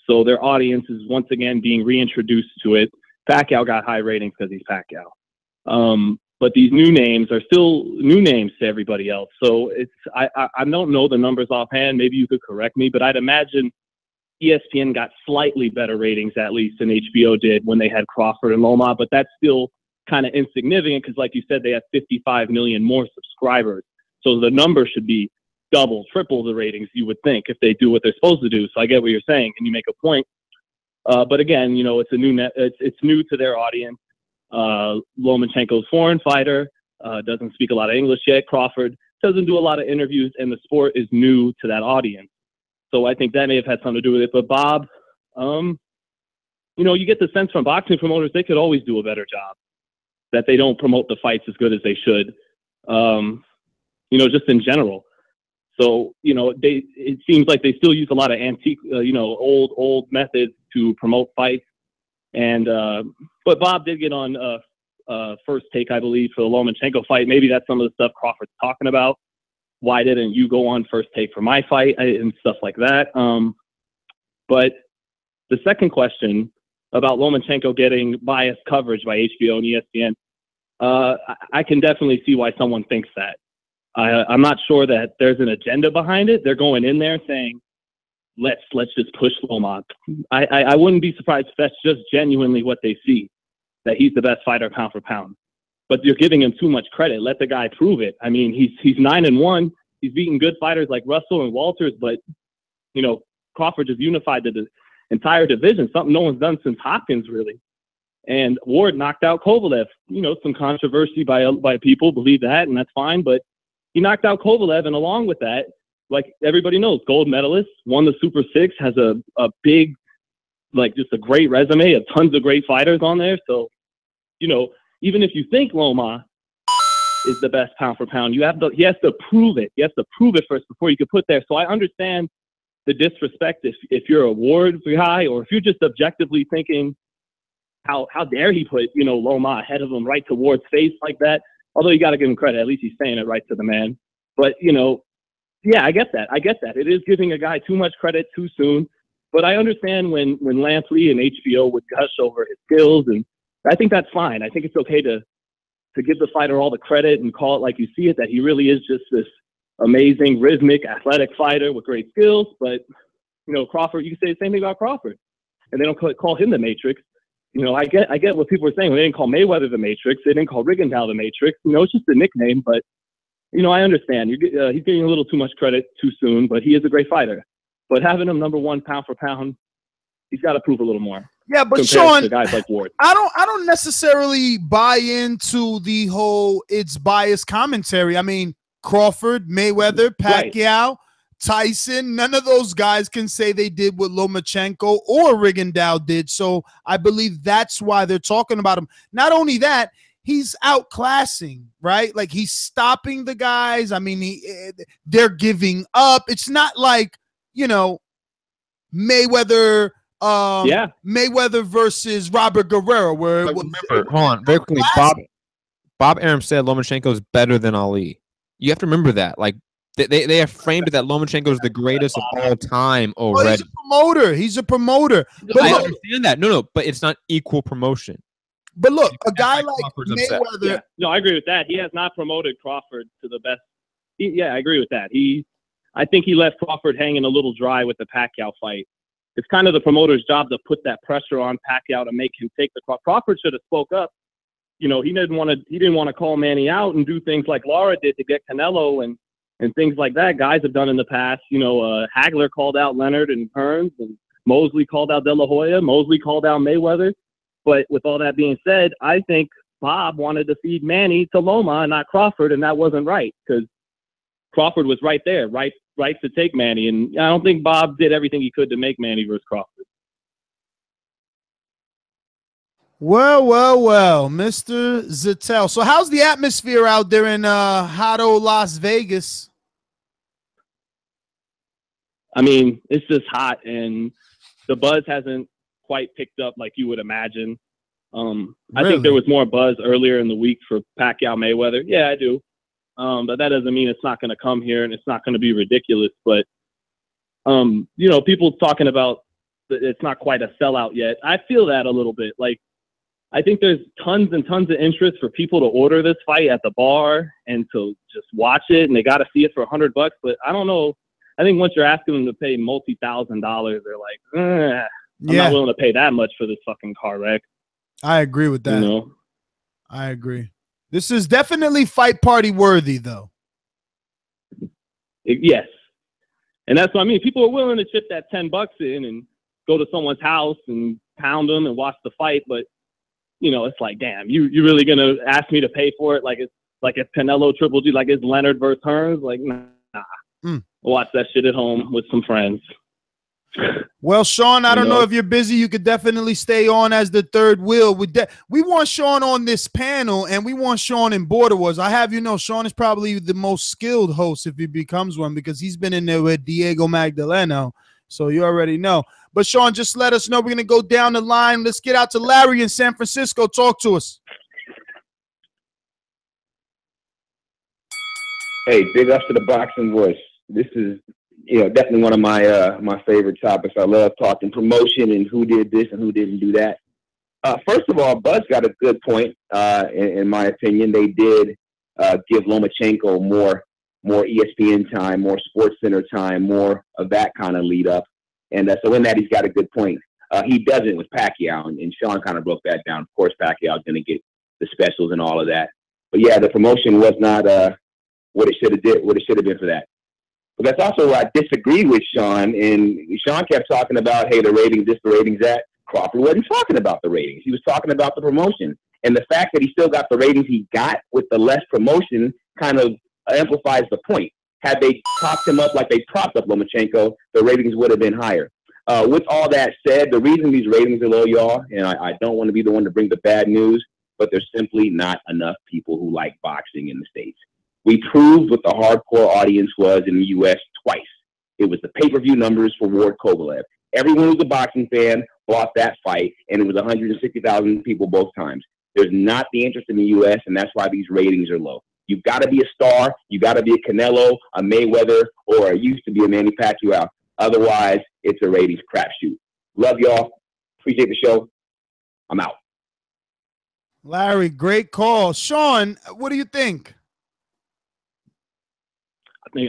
So their audience is once again being reintroduced to it. Pacquiao got high ratings because he's Pacquiao. But these new names are still new names to everybody else. So I don't know the numbers offhand. Maybe you could correct me, but I'd imagine ESPN got slightly better ratings at least than HBO did when they had Crawford and Loma, but that's still kind of insignificant because, like you said, they have 55 million more subscribers. So the number should be double, triple the ratings, you would think, if they do what they're supposed to do. So I get what you're saying, and you make a point. But again, you know, it's a new it's new to their audience. Lomachenko's foreign fighter, doesn't speak a lot of English yet. Crawford doesn't do a lot of interviews, and the sport is new to that audience. So I think that may have had something to do with it. But Bob, you know, you get the sense from boxing promoters they could always do a better job, that they don't promote the fights as good as they should, you know, just in general. So, you know, it seems like they still use a lot of antique, you know, old methods to promote fights. And but Bob did get on First Take, I believe, for the Lomachenko fight. Maybe that's some of the stuff Crawford's talking about. Why didn't you go on First Take for my fight and stuff like that? But the second question about Lomachenko getting biased coverage by HBO and ESPN, I can definitely see why someone thinks that. I'm not sure that there's an agenda behind it. They're going in there saying, let's just push Loma. I wouldn't be surprised if that's just genuinely what they see, that he's the best fighter pound for pound. But you're giving him too much credit. Let the guy prove it. I mean, he's 9-1. He's beaten good fighters like Russell and Walters, but, you know, Crawford just unified the entire division, something no one's done since Hopkins, really. And Ward knocked out Kovalev. You know, some controversy by people believe that, and that's fine, but he knocked out Kovalev, and along with that, like everybody knows, gold medalist, won the Super Six, has a big, like just a great resume, of tons of great fighters on there. So, you know, even if you think Loma is the best pound for pound, he has to prove it. He has to prove it first before you can put there. So I understand the disrespect if you're a Ward guy, or if you're just objectively thinking, how dare he put, you know, Loma ahead of him right to Ward's face like that. Although you got to give him credit, at least he's saying it right to the man. But, you know, yeah, I get that. It is giving a guy too much credit too soon. But I understand when Lance Lee and HBO would gush over his skills, and I think that's fine. I think it's okay to give the fighter all the credit and call it like you see it, that he really is just this amazing, rhythmic, athletic fighter with great skills. But, you know, Crawford, you can say the same thing about Crawford. And they don't call him the Matrix. You know, I get what people are saying. They didn't call Mayweather the Matrix. They didn't call Rigondeaux the Matrix. You know, it's just a nickname. But, you know, I understand. He's getting a little too much credit too soon, but he is a great fighter. But having him #1 pound for pound, he's got to prove a little more. Yeah, but Sean, to guys like Ward. I don't necessarily buy into the whole it's biased commentary. I mean, Crawford, Mayweather, Pacquiao, right, Tyson, none of those guys can say they did what Lomachenko or Rigondeaux did. So I believe that's why they're talking about him. Not only that, he's outclassing, right? Like he's stopping the guys. I mean, they're giving up. It's not like, you know, Mayweather versus Robert Guerrero, where it was, hold on, very quickly. Bob Arum said Lomachenko is better than Ali. You have to remember that. Like they have framed it that Lomachenko is the greatest of all time already. He's a promoter. But I understand that. No, but it's not equal promotion. But look, a guy like Mayweather. Yeah. No, I agree with that. He has not promoted Crawford to the best. I agree with that. I think he left Crawford hanging a little dry with the Pacquiao fight. It's kind of the promoter's job to put that pressure on Pacquiao to make him take the Crawford. Crawford should have spoke up. You know, he didn't want to call Manny out and do things like Lara did to get Canelo and things like that. Guys have done in the past. You know, Hagler called out Leonard and Hearns, and Mosley called out De La Hoya. Mosley called out Mayweather. But with all that being said, I think Bob wanted to feed Manny to Loma and not Crawford, and that wasn't right because Crawford was right there, right to take Manny. And I don't think Bob did everything he could to make Manny versus Crawford. Well, Mr. Zettel. So how's the atmosphere out there in hot old Las Vegas? I mean, it's just hot, and the buzz hasn't quite picked up like you would imagine. I think there was more buzz earlier in the week for Pacquiao Mayweather. Yeah, I do. But that doesn't mean it's not going to come here and it's not going to be ridiculous. But, you know, people talking about it's not quite a sellout yet. I feel that a little bit. Like, I think there's tons and tons of interest for people to order this fight at the bar and to just watch it, and they got to see it for $100. But I don't know. I think once you're asking them to pay multi-$1,000s, they're like, I'm not willing to pay that much for this fucking car wreck. I agree with that. You know? I agree. This is definitely fight party worthy, though. Yes. And that's what I mean. People are willing to chip that $10 in and go to someone's house and pound them and watch the fight. But, you know, it's like, damn, you really going to ask me to pay for it? Like it's Canelo Triple G, like it's Leonard versus Hearns? Like, nah. Watch that shit at home with some friends. Well, Sean, I don't know if you're busy. You could definitely stay on as the third wheel. We want Sean on this panel, and we want Sean in Border Wars. I have you know, Sean is probably the most skilled host if he becomes one, because he's been in there with Diego Magdaleno. So you already know. But, Sean, just let us know. We're going to go down the line. Let's get out to Larry in San Francisco. Talk to us. Hey, big ups to the Boxing Voice. This is, you know, definitely one of my my favorite topics. I love talking promotion and who did this and who didn't do that. First of all, Buzz got a good point. In my opinion, they did give Lomachenko more ESPN time, more Sports Center time, more of that kind of lead up. And so in that, he's got a good point. He doesn't with Pacquiao, and Sean kind of broke that down. Of course, Pacquiao's going to get the specials and all of that. But yeah, the promotion was not what it should have been for that. But that's also where I disagree with Sean. And Sean kept talking about, hey, the ratings, this, the ratings, that. Crawford wasn't talking about the ratings. He was talking about the promotion. And the fact that he still got the ratings he got with the less promotion kind of amplifies the point. Had they propped him up like they propped up Lomachenko, the ratings would have been higher. With all that said, the reason these ratings are low, y'all, and I don't want to be the one to bring the bad news, but there's simply not enough people who like boxing in the States. We proved what the hardcore audience was in the U.S. twice. It was the pay-per-view numbers for Ward Kovalev. Everyone who's a boxing fan bought that fight, and it was 160,000 people both times. There's not the interest in the U.S., and that's why these ratings are low. You've got to be a star. You got to be a Canelo, a Mayweather, or used to be a Manny Pacquiao. Otherwise, it's a ratings crapshoot. Love y'all. Appreciate the show. I'm out. Larry, great call. Sean, what do you think?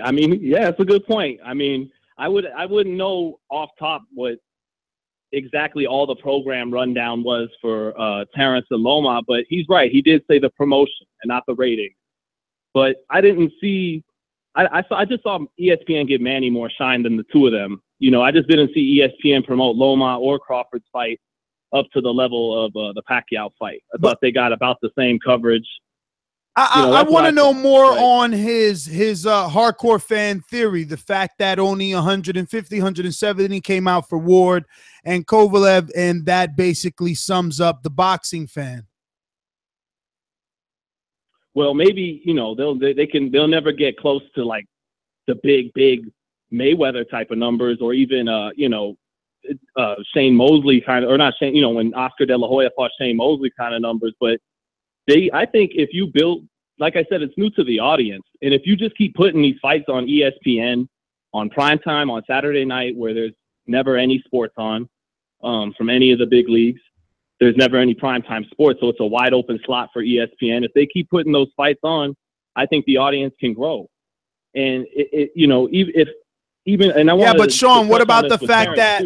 I mean, yeah, it's a good point. I mean, I wouldn't know off top what exactly all the program rundown was for Terrence and Loma, but he's right. He did say the promotion and not the rating. But I didn't see. I just saw ESPN give Manny more shine than the two of them. You know, I just didn't see ESPN promote Loma or Crawford's fight up to the level of the Pacquiao fight. I thought they got about the same coverage. I want to know more on his hardcore fan theory, the fact that only 150, 170 came out for Ward and Kovalev, and that basically sums up the boxing fan. Well, maybe, you know, they'll never get close to like the big Mayweather type of numbers, or even you know, Shane Mosley kind of, or not Shane, you know, when Oscar De La Hoya fought Shane Mosley kind of numbers. But I think if you build, like I said, it's new to the audience, and if you just keep putting these fights on ESPN on primetime on Saturday night, where there's never any sports on from any of the big leagues. There's never any primetime sports, so it's a wide open slot for ESPN. If they keep putting those fights on, I think the audience can grow. And you know, even and I want. Yeah, but Sean, what about the fact that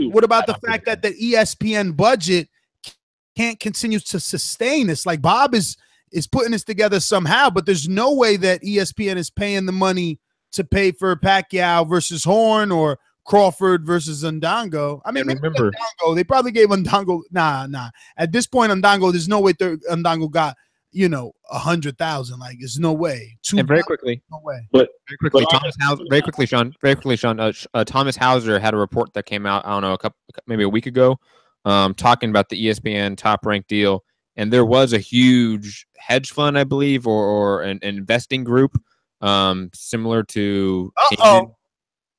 the ESPN budget can't continue to sustain this? Like, Bob is putting this together somehow, but there's no way that ESPN is paying the money to pay for Pacquiao versus Horn or Crawford versus Undango. I mean, remember, Undango, they probably gave Undango. Nah. At this point, Undango, there's no way Undango got, you know, 100,000. Like, there's no way. And very quickly, no way. But very quickly, Sean. Thomas Hauser had a report that came out, I don't know, maybe a week ago, talking about the ESPN Top Rank deal, and there was a huge hedge fund, I believe, or an investing group, similar to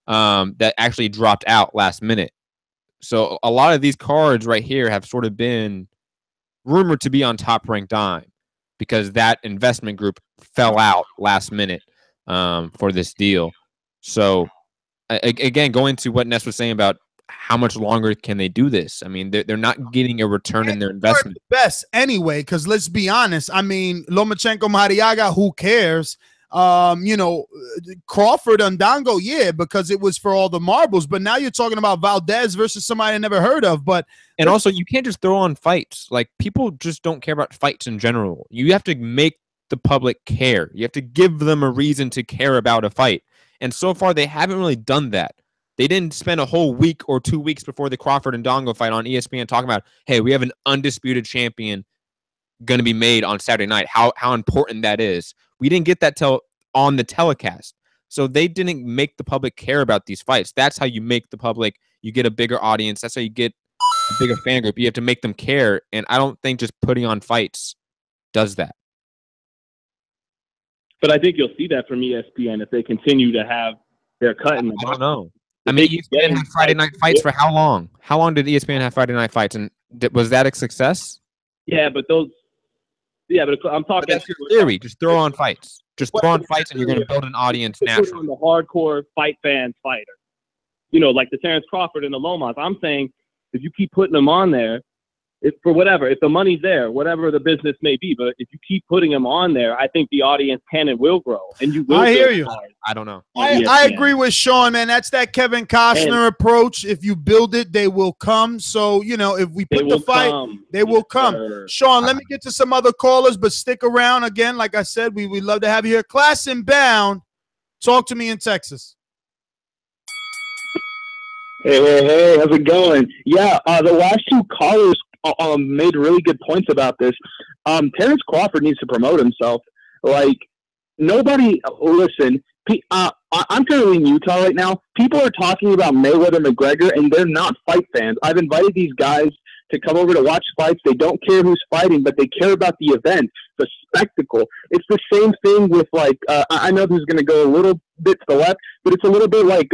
that actually dropped out last minute. So a lot of these cards right here have sort of been rumored to be on Top Rank Dime because that investment group fell out last minute. for this deal. So again, going to what Ness was saying about how much longer can they do this? I mean, they're not getting a return in their investment. Best anyway, because let's be honest. I mean, Lomachenko, Mariaga, who cares? You know, Crawford, Undango, yeah, because it was for all the marbles. But now you're talking about Valdez versus somebody I never heard of. And also, you can't just throw on fights. Like, people just don't care about fights in general. You have to make the public care. You have to give them a reason to care about a fight. And so far, they haven't really done that. They didn't spend a whole week or 2 weeks before the Crawford and Dongo fight on ESPN talking about, hey, we have an undisputed champion going to be made on Saturday night, how important that is. We didn't get that till on the telecast. So they didn't make the public care about these fights. That's how you make the public, you get a bigger audience. That's how you get a bigger fan group. You have to make them care. And I don't think just putting on fights does that. But I think you'll see that from ESPN if they continue to have their cut in the box. I don't know. I mean, ESPN had Friday night fights for how long? How long did ESPN have Friday night fights? And was that a success? Yeah, but those. Yeah, but I'm talking. But that's your theory. Just throw on fights. Just throw on fights, and you're going to build an audience naturally. On the hardcore fight fans fighter, you know, like the Terrence Crawford and the Lomas. I'm saying if you keep putting them on there, if the money's there, whatever the business may be, but if you keep putting them on there, I think the audience can and will grow. And you will. I hear you. I don't know. I agree with Sean, man. That's that Kevin Costner approach. If you build it, they will come. So, you know, if we put the fight, they will come. Sean, let me get to some other callers, but stick around. Again, like I said, we love to have you here. Class Inbound, talk to me in Texas. Hey, how's it going? Yeah, the last two callers made really good points about this. Terrence Crawford needs to promote himself. Like, nobody, listen, I'm currently in Utah right now. People are talking about Mayweather McGregor, and they're not fight fans. I've invited these guys to come over to watch fights. They don't care who's fighting, but they care about the event, the spectacle. It's the same thing with, like, I know this is going to go a little bit to the left, but it's a little bit like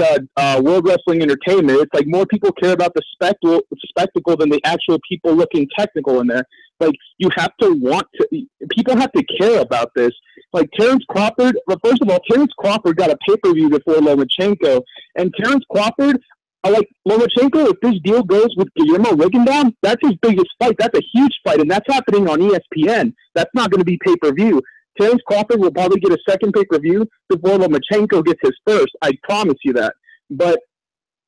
World Wrestling Entertainment. It's like more people care about the spectacle than the actual people looking technical in there. Like, you have to people have to care about this. Like, Terrence Crawford, well, first of all, Terrence Crawford got a pay-per-view before Lomachenko, and Terrence Crawford, like Lomachenko, if this deal goes with Guillermo Rigondeaux, that's his biggest fight. That's a huge fight, and that's happening on ESPN. That's not going to be pay-per-view. Terrence Crawford will probably get a second pay-per-view before Lomachenko gets his first. I promise you that. But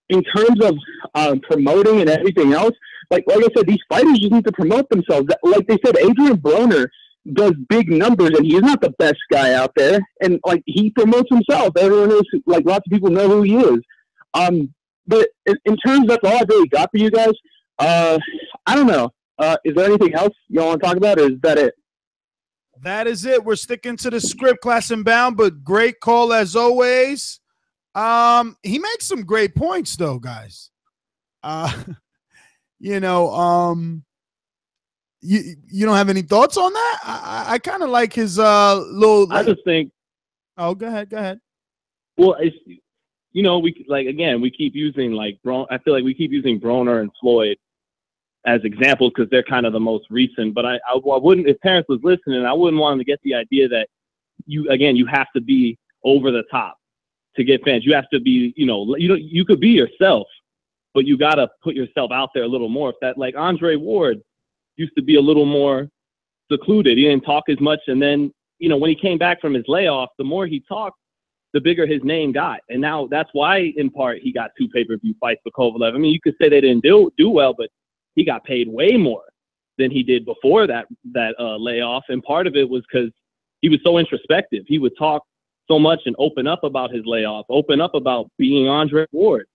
in terms of promoting and everything else, like I said, these fighters just need to promote themselves. Like they said, Adrian Broner does big numbers, and he's not the best guy out there. And, like, he promotes himself. Everyone knows, like, lots of people know who he is. But in terms, that's all I've really got for you guys. I don't know. Is there anything else you want to talk about, or is that it? That is it. We're sticking to the script, Class Inbound, but great call as always. He makes some great points, though, guys. You know, you don't have any thoughts on that? I kind of like his little. I just think. Oh, go ahead. Well, it's. You know, we keep using I feel like we keep using Broner and Floyd as examples because they're kind of the most recent. But I wouldn't, if Terrence was listening, I wouldn't want him to get the idea that you have to be over the top to get fans. You have to be, you could be yourself, but you got to put yourself out there a little more. If that, like Andre Ward used to be a little more secluded. He didn't talk as much. And then, when he came back from his layoff, the more he talked, the bigger his name got. And now that's why, in part, he got 2 pay-per-view fights for Kovalev. I mean, you could say they didn't do well, but he got paid way more than he did before that layoff. And part of it was because he was so introspective. He would talk so much and open up about his layoff, open up about being Andre Ward,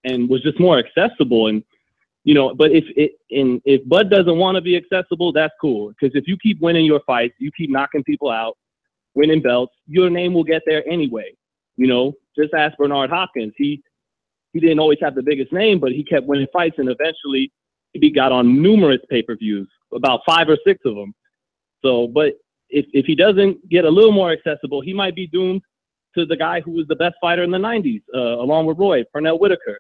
and was just more accessible. And, but if Bud doesn't want to be accessible, that's cool. Because if you keep winning your fights, you keep knocking people out, winning belts, your name will get there anyway. Just ask Bernard Hopkins. He didn't always have the biggest name, but he kept winning fights, and eventually he got on numerous pay-per-views, about 5 or 6 of them. So, but if he doesn't get a little more accessible, he might be doomed to the guy who was the best fighter in the 90s, along with Roy, Pernell Whitaker.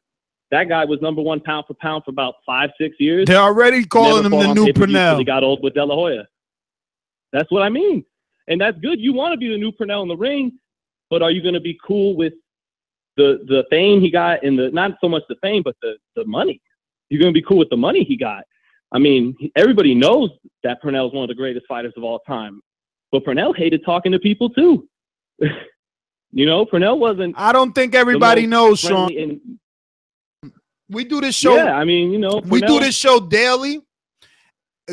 That guy was #1 pound for pound for about 5-6 years. They're already calling him the new Pernell. He got old with De La Hoya. That's what I mean. And that's good. You want to be the new Pernell in the ring, but are you going to be cool with the fame he got and not so much the fame, but the money? You're going to be cool with the money he got. I mean, everybody knows that Purnell is one of the greatest fighters of all time, but Purnell hated talking to people too. Purnell wasn't. I don't think everybody knows, Sean. We do this show. Yeah, I mean, we do this show daily,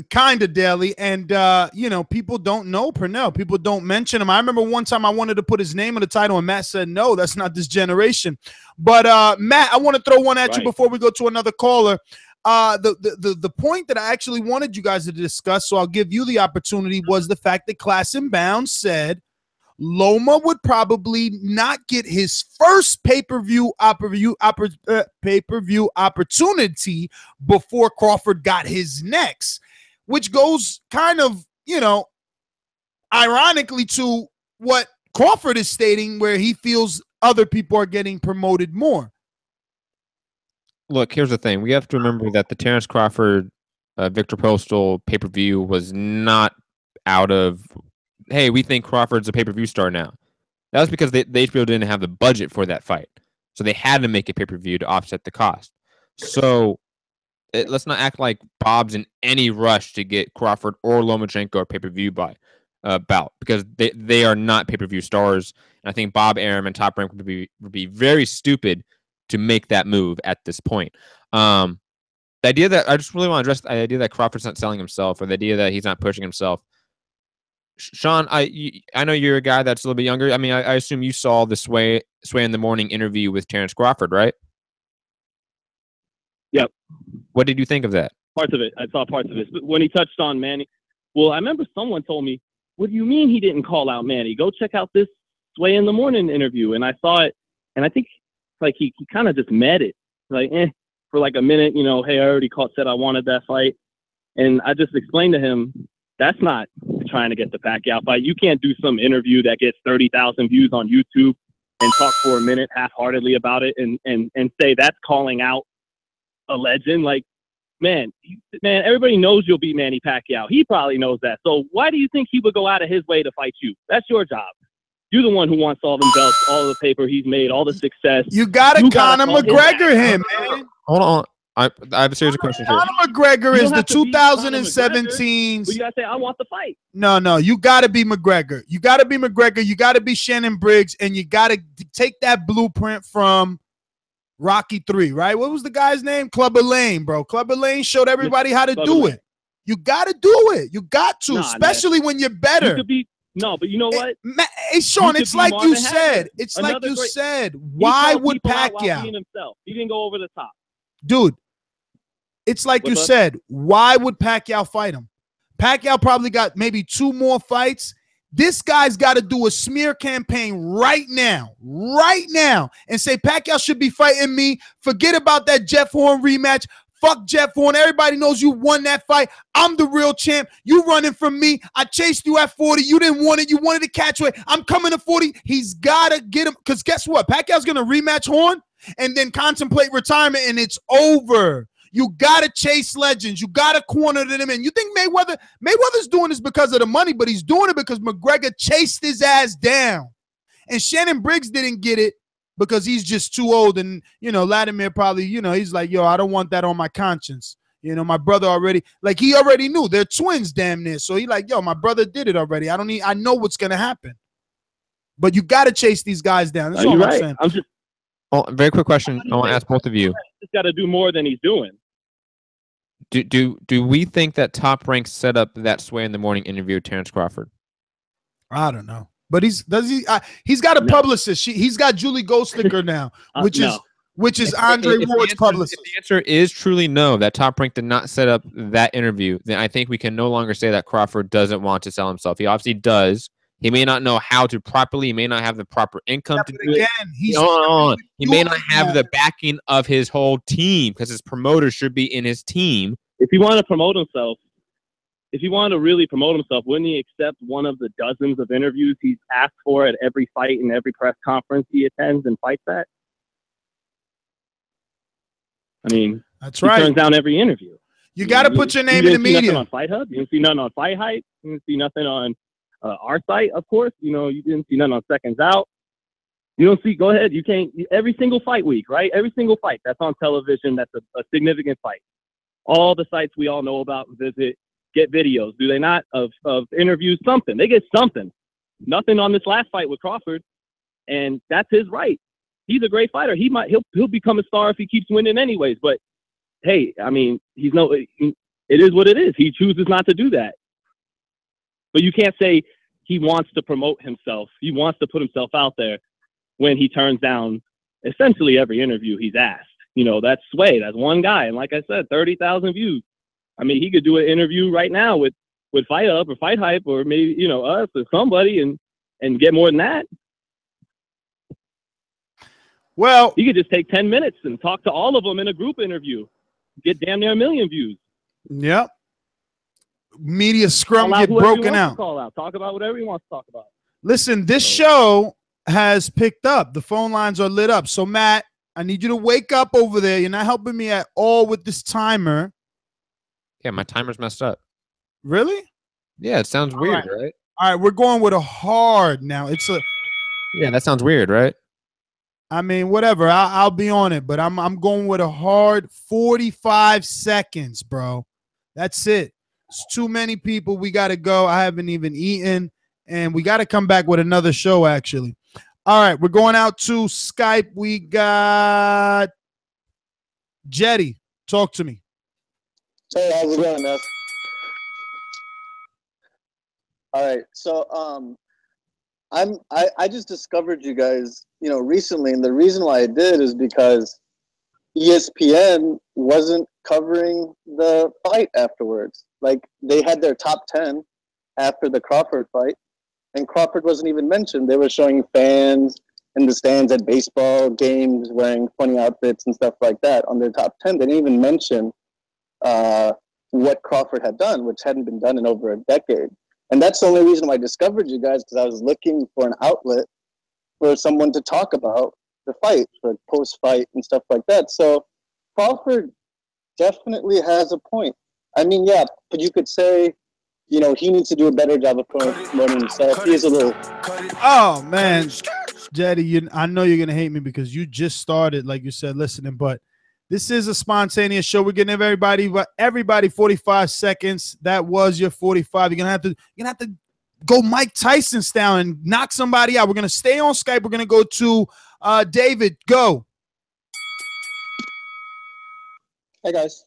kind of daily, and people don't know Purnell. People don't mention him. I remember one time I wanted to put his name on the title, and Matt said, "No, that's not this generation." But Matt, I want to throw one at you before we go to another caller. The point that I actually wanted you guys to discuss, so I'll give you the opportunity, was the fact that Class and Bound said Loma would probably not get his first pay-per-view opportunity before Crawford got his next, which goes kind of, ironically to what Crawford is stating, where he feels other people are getting promoted more. Look, here's the thing. We have to remember that the Terrence Crawford, Victor Postal pay-per-view was not out of, hey, we think Crawford's a pay-per-view star now. That was because the HBO didn't have the budget for that fight. So they had to make a pay-per-view to offset the cost. So let's not act like Bob's in any rush to get Crawford or Lomachenko a pay-per-view bout, because they are not pay-per-view stars. And I think Bob Arum and Top Rank would be very stupid to make that move at this point. The idea that I just really want to address the idea that Crawford's not selling himself, or the idea that he's not pushing himself. Sean, I know you're a guy that's a little bit younger. I mean, I assume you saw the Sway in the Morning interview with Terrence Crawford, right? Yep. What did you think of that? Parts of it. I saw parts of it. When he touched on Manny, well, I remember someone told me, "What do you mean he didn't call out Manny? Go check out this Sway in the Morning interview." And I saw it, and I think like he kind of just met it, like for like a minute. Hey, I already said I wanted that fight, and I just explained to him, that's not trying to get the Pacquiao fight. You can't do some interview that gets 30,000 views on YouTube and talk for a minute half-heartedly about it and say that's calling out a legend. Like, man, everybody knows you'll beat Manny Pacquiao. He probably knows that. So why do you think he would go out of his way to fight you? That's your job. You're the one who wants all them belts, all the paper he's made, all the success. You got to Conor McGregor him, man. Hold on. I have a series of questions here. Conor McGregor is the 2017. But you gotta say, I want the fight. No. You gotta be McGregor. You gotta be McGregor. You gotta be Shannon Briggs, and you gotta take that blueprint from Rocky 3, right? What was the guy's name? Clubber Lane, bro. Clubber Lane showed everybody how to do it. You gotta do it. You got to, especially when you're better. You could be, but you know what? Hey, Sean, it's like you said. It's like you said. Why would Pacquiao? He didn't go over the top. Dude, it's like you said. Why would Pacquiao fight him? Pacquiao probably got maybe 2 more fights. This guy's got to do a smear campaign right now, and say Pacquiao should be fighting me. Forget about that Jeff Horn rematch. Fuck Jeff Horn. Everybody knows you won that fight. I'm the real champ. You running from me. I chased you at 40. You didn't want it. You wanted to catch weight. I'm coming to 40. He's got to get him, because guess what? Pacquiao's going to rematch Horn and then contemplate retirement, and it's over. You got to chase legends. You got to corner them in. You think Mayweather's doing this because of the money, but he's doing it because McGregor chased his ass down. And Shannon Briggs didn't get it because he's just too old. And, Latimer probably, he's like, yo, I don't want that on my conscience. My brother already, like, he already knew. They're twins damn near. So he like, yo, my brother did it already. I know what's going to happen. But you got to chase these guys down. That's all I'm saying. Very quick question. I want to ask both of you. He's got to do more than he's doing. Do we think that Top Rank set up that Sway in the Morning interview with Terrence Crawford? I don't know, but he's got a publicist. He's got Julie Ghostlicker now, which is Andre Ward's publicist. If the answer is truly no, that Top Rank did not set up that interview, then I think we can no longer say that Crawford doesn't want to sell himself. He obviously does. He may not know how to properly. He may not have the proper income to do it. He may not have the backing of his whole team, because his promoter should be in his team. If he wanted to promote himself, if he wanted to really promote himself, wouldn't he accept one of the dozens of interviews he's asked for at every fight and every press conference he attends and fights at? I mean, that's right. He turns down every interview. You got to put your name in the media. You didn't see nothing on Fight Hub. You didn't see nothing on Fight Hype. You didn't see nothing on our site, of course. You didn't see nothing on Seconds Out. You don't see, go ahead. You can't, every single fight week, right? Every single fight that's on television, that's a significant fight. All the sites we all know about, visit, get videos. Do they not? Of interviews, something. They get something. Nothing on this last fight with Crawford. And that's his right. He's a great fighter. He'll become a star if he keeps winning anyways. But hey, I mean, it is what it is. He chooses not to do that. But you can't say he wants to promote himself. He wants to put himself out there when he turns down essentially every interview he's asked. You know, that's Sway. That's one guy. And like I said, 30,000 views. I mean, he could do an interview right now with Fight Up or Fight Hype or maybe, you know, us or somebody and get more than that. Well, he could just take 10 minutes and talk to all of them in a group interview. Get damn near 1 million views. Yep. Media scrum get broken out. Call out. Talk about whatever he wants to talk about. Listen, this show has picked up. The phone lines are lit up. So, Matt, I need you to wake up over there. You're not helping me at all with this timer. Yeah, my timer's messed up. Really? Yeah, it sounds weird, right? All right, we're going with a hard now. Yeah, that sounds weird, right? I mean, whatever. I'll be on it, but I'm going with a hard 45 seconds, bro. That's it. It's too many people. We got to go. I haven't even eaten, and we got to come back with another show, actually. All right, we're going out to Skype. We got Jetty. Talk to me. Hey, how's it going, Ness? All right, so I just discovered you guys, you know, recently, and the reason why I did is because ESPN wasn't covering the fight afterwards. Like, they had their top 10 after the Crawford fight, and Crawford wasn't even mentioned. They were showing fans in the stands at baseball games wearing funny outfits and stuff like that on their top 10. They didn't even mention what Crawford had done, which hadn't been done in over a decade. And that's the only reason why I discovered you guys, because I was looking for an outlet for someone to talk about the fight, for post-fight and stuff like that. So Crawford definitely has a point. I mean, yeah, but you could say, you know, he needs to do a better job of promoting himself. He is a little... Oh, man. Jetty, I know you're going to hate me because you just started, like you said, listening, but this is a spontaneous show. We're getting everybody 45 seconds. That was your 45. You're gonna have to go Mike Tyson style and knock somebody out. We're gonna stay on Skype. We're gonna go to David. Go. Hey guys.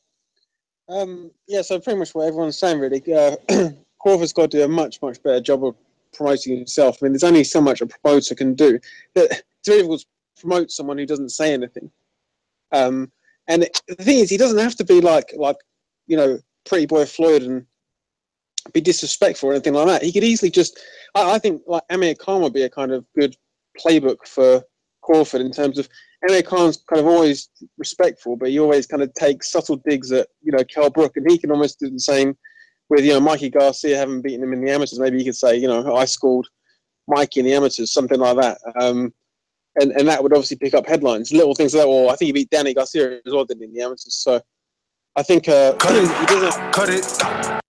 Yeah, so pretty much what everyone's saying really. Crawford's got to do a much better job of promoting himself. I mean, there's only so much a promoter can do. It's very difficult to promote someone who doesn't say anything. And the thing is, he doesn't have to be like you know, Pretty Boy Floyd and be disrespectful or anything like that. He could easily just, I think, like Amir Khan would be a kind of good playbook for Crawford in terms of Amir Khan's kind of always respectful, but he always kind of takes subtle digs at, you know, Kell Brook, and he can almost do the same with, you know, Mikey Garcia having beaten him in the amateurs. Maybe he could say, you know, I schooled Mikey in the amateurs, something like that. And that would obviously pick up headlines, little things like that. Or I think he beat Danny Garcia as well, didn't he, in the amateurs. So I think he doesn't cut it.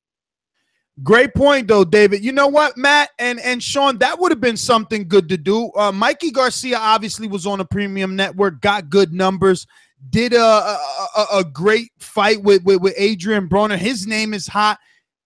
Great point, though, David. You know what, Matt and Sean, that would have been something good to do. Mikey Garcia obviously was on a premium network, got good numbers, did a great fight with Adrian Broner. His name is hot.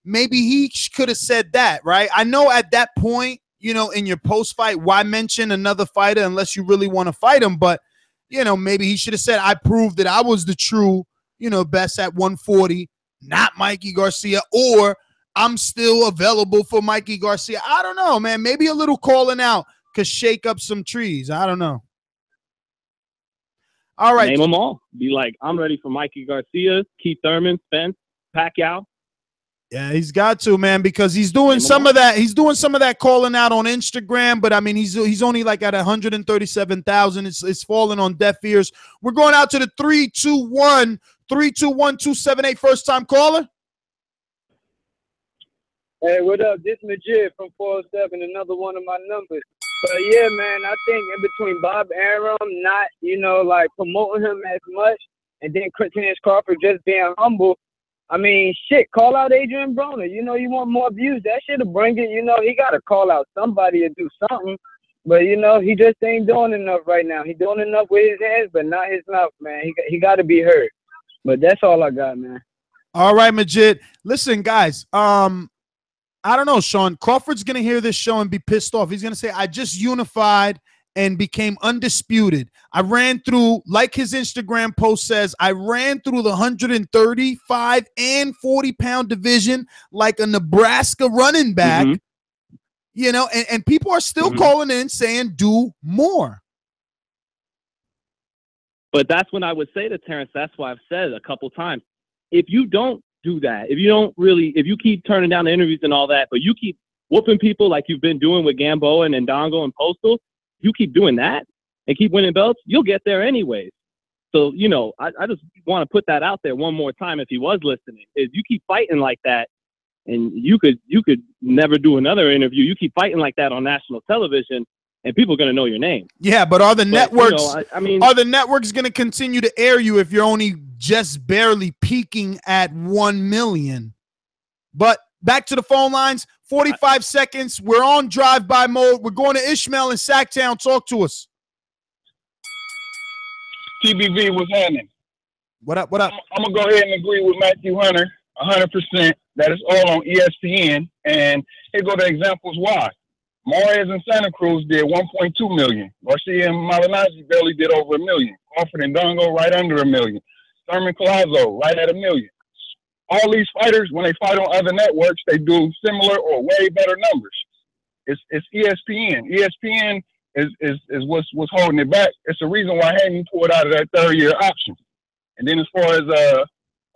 Maybe he could have said that, right? I know at that point, you know, in your post-fight, why mention another fighter unless you really want to fight him? But, you know, maybe he should have said, I proved that I was the true, you know, best at 140, not Mikey Garcia, or I'm still available for Mikey Garcia. I don't know, man. Maybe a little calling out could shake up some trees. I don't know. All right. Name them all. Be like, I'm ready for Mikey Garcia, Keith Thurman, Spence, Pacquiao. Yeah, he's got to, man, because he's doing some of that. He's doing some of that calling out on Instagram, but I mean, he's only like at 137,000. It's falling on deaf ears. We're going out to the 321-278 first time caller. Hey, what up? This Majid from 407, another one of my numbers. But yeah, man, I think in between Bob Arum not, you know, like promoting him as much, and then Terence Crawford just being humble. I mean, shit, call out Adrian Broner. You know, you want more views. That shit'll bring it. You know, he got to call out somebody to do something. But you know, he just ain't doing enough right now. He doing enough with his hands, but not his mouth, man. He got to be heard. But that's all I got, man. All right, Majid. Listen, guys. I don't know, Sean. Crawford's gonna hear this show and be pissed off. He's gonna say, "I just unified and became undisputed. I ran through, like his Instagram post says, I ran through the 135 and 40-pound division like a Nebraska running back." You know, and people are still calling in saying, "Do more." But that's when I would say to Terrence, that's why I've said a couple times, if you don't do that, if you keep turning down the interviews and all that, but you keep whooping people like you've been doing with Gamboa and Ndongo and Postal, you keep doing that and keep winning belts, you'll get there anyways. So, you know, I just want to put that out there one more time if he was listening, is you keep fighting like that, and you could never do another interview. You keep fighting like that on national television, and people are going to know your name. Yeah, but are the networks? You know, I mean, are the networks going to continue to air you if you're only just barely peaking at 1 million? But back to the phone lines. 45 seconds. We're on drive-by mode. We're going to Ishmael in Sacktown. Talk to us. TBV was happening. What up? What up? I'm gonna go ahead and agree with Matthew Hunter 100%. That is all on ESPN, and here go the examples why. Mares and Santa Cruz did 1.2 million. Garcia and Malignaggi barely did over 1 million. Crawford and Dongo right under 1 million. Thurman Collazo right at 1 million. All these fighters, when they fight on other networks, they do similar or way better numbers. It's ESPN. ESPN is what's holding it back. It's the reason why Haney pulled out of that third-year option. And then as far as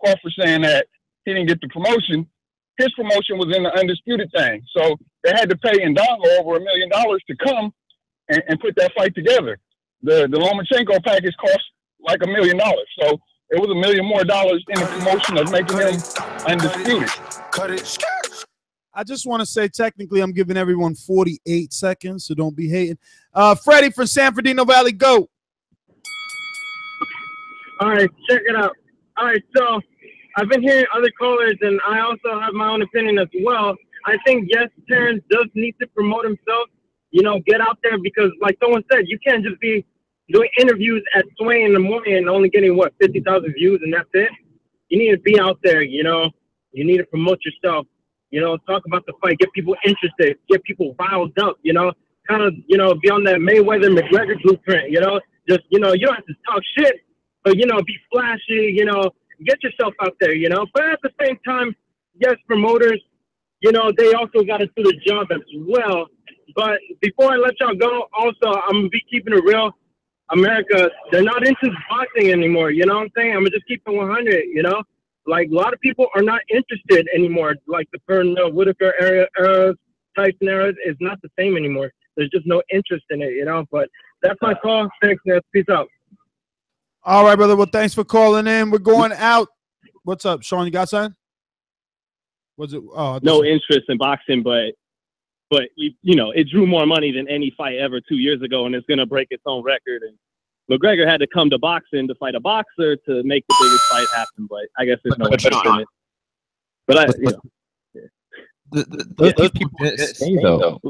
Crawford saying that he didn't get the promotion, his promotion was in the undisputed thing. So they had to pay Ndongo over $1 million to come and put that fight together. The Lomachenko package cost like $1 million. So it was $1 million more in the promotion of making him undisputed. I just want to say, technically, I'm giving everyone 48 seconds, so don't be hating. Freddie from San Fernando Valley, go. All right, check it out. All right, so I've been hearing other callers, and I also have my own opinion as well. I think, yes, Terrence does need to promote himself, you know, get out there, because like someone said, you can't just be doing interviews at Sway in the morning and only getting, 50,000 views, and that's it? You need to be out there, you know. You need to promote yourself. You know, talk about the fight, get people interested, get people riled up, you know, kind of, you know, be on that Mayweather-McGregor blueprint, you know, just, you know, you don't have to talk shit, but, you know, be flashy, you know, get yourself out there, you know, but at the same time, yes, promoters, you know, they also got to do the job as well. But before I let y'all go, also, I'm going to be keeping it real. America, they're not into boxing anymore, you know what I'm saying? I'm going to just keep it 100, you know? Like, a lot of people are not interested anymore. Like, the Pernell Whitaker era, Tyson era is not the same anymore. There's just no interest in it, you know? But that's my call. Thanks, man. Peace out. All right, brother. Well, thanks for calling in. We're going out. What's up, Sean? You got something? What's it? Oh, no interest in boxing, but you know, it drew more money than any fight ever 2 years ago, and it's going to break its own record. And McGregor had to come to boxing to fight a boxer to make the biggest fight happen, but I guess there's no interest in it. But you know. Those people didn't stay, though.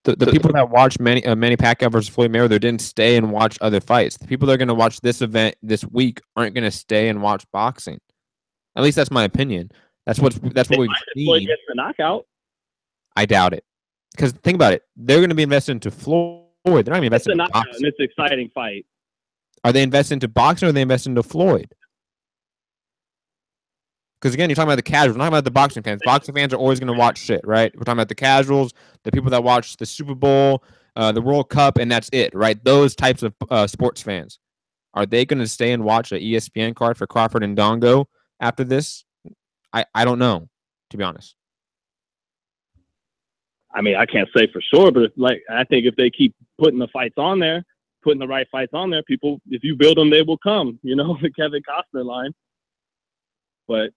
The people that watched Manny Pacquiao versus Floyd Mayweather didn't stay and watch other fights. The people that are going to watch this event this week aren't going to stay and watch boxing. At least that's my opinion. That's what we've seen. Floyd gets the knockout. I doubt it. Because think about it. They're going to be invested into Floyd. They're not even invested into boxing. And it's an exciting fight. Are they invested into boxing or are they invested into Floyd? Because again, you're talking about the casuals. We're not talking about the boxing fans. Boxing fans are always going to watch shit, right? We're talking about the casuals, the people that watch the Super Bowl, the World Cup, and that's it, right? Those types of sports fans. Are they going to stay and watch an ESPN card for Crawford and Ndongo after this? I don't know, to be honest. I mean, I can't say for sure, but I think if they keep putting the fights on there, putting the right fights on there, people, if you build them, they will come, you know, the Kevin Costner line. But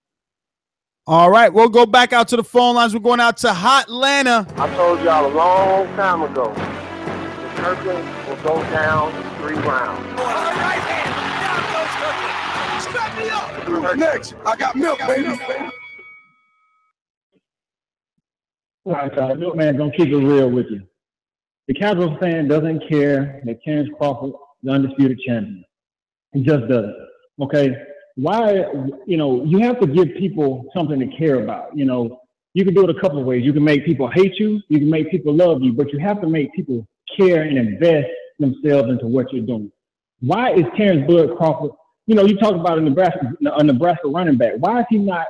all right, we'll go back out to the phone lines. We're going out to Hotlanta. I told y'all a long time ago, the Kirkland will go down in 3 rounds. Right hand, down goes Kirkland. Strap me up. Who's next? I got milk, baby. All right, Milkman gonna keep it real with you. The casual fan doesn't care that Terrence Crawford is the undisputed champion. He just doesn't. Okay? Why, you have to give people something to care about. You can do it a couple of ways. You can make people hate you. You can make people love you. But you have to make people care and invest themselves into what you're doing. Why is Terrence Bud Crawford, you talk about a Nebraska running back. Why is he not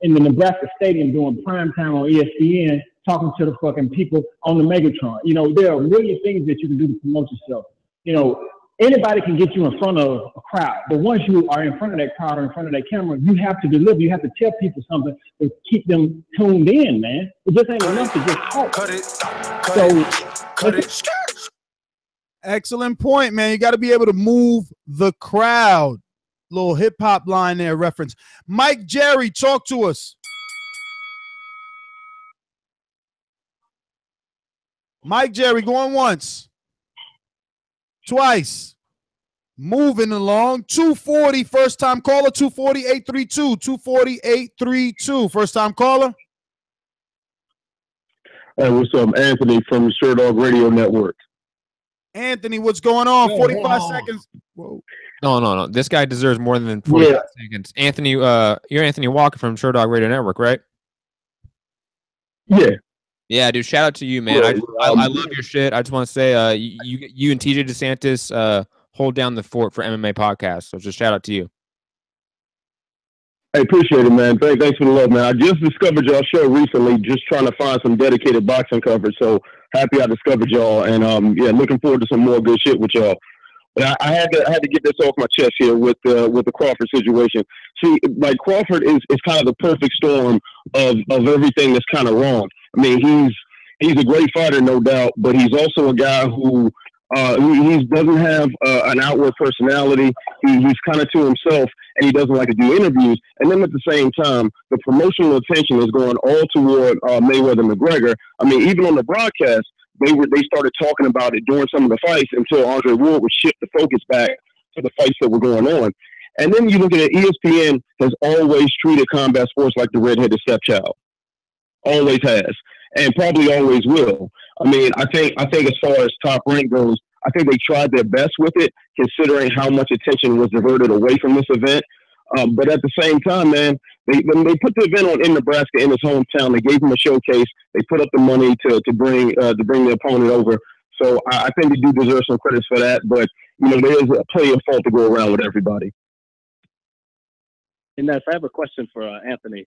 in the Nebraska Stadium doing prime time on ESPN talking to the fucking people on the Megatron? There are a million things that you can do to promote yourself. Anybody can get you in front of a crowd, but once you are in front of that crowd or in front of that camera, you have to deliver. You have to tell people something to keep them tuned in, man. It just ain't enough to just talk. Cut it. Excellent point, man. You got to be able to move the crowd. Little hip hop line there reference. Mike Jerry, talk to us. Mike Jerry, going once. Twice. Moving along. 240, first time caller. 240-832. 240-832. First time caller. Hey, what's up? Anthony from the Sure Dog Radio Network. Anthony, what's going on? 45 seconds. Whoa. No. This guy deserves more than 45 seconds. Anthony, you're Anthony Walker from Sure Dog Radio Network, right? Yeah. Yeah, dude. Shout out to you, man. I love your shit. I just want to say, you and TJ DeSantis hold down the fort for MMA podcast. So just shout out to you. I appreciate it, man. Thanks for the love, man. I just discovered y'all show recently, just trying to find some dedicated boxing coverage. So happy I discovered y'all, and looking forward to some more good shit with y'all. But I had to get this off my chest here with the Crawford situation. See, like Crawford is kind of the perfect storm of everything that's kind of wrong. I mean, he's a great fighter, no doubt, but he's also a guy who he doesn't have an outward personality. He's kind of to himself, and he doesn't like to do interviews. And then at the same time, the promotional attention is going all toward Mayweather McGregor. I mean, even on the broadcast, they started talking about it during some of the fights until Andre Ward would shift the focus back to the fights that were going on. And then you look at it, ESPN has always treated combat sports like the redheaded stepchild. Always has. And probably always will. I mean, I think as far as Top Rank goes, I think they tried their best with it, considering how much attention was diverted away from this event. But at the same time, man, they put the event on in Nebraska, in his hometown. They gave him a showcase. They put up the money to bring the opponent over. So I think they do deserve some credits for that. But there is plenty of fault to go around with everybody. And I have a question for Anthony.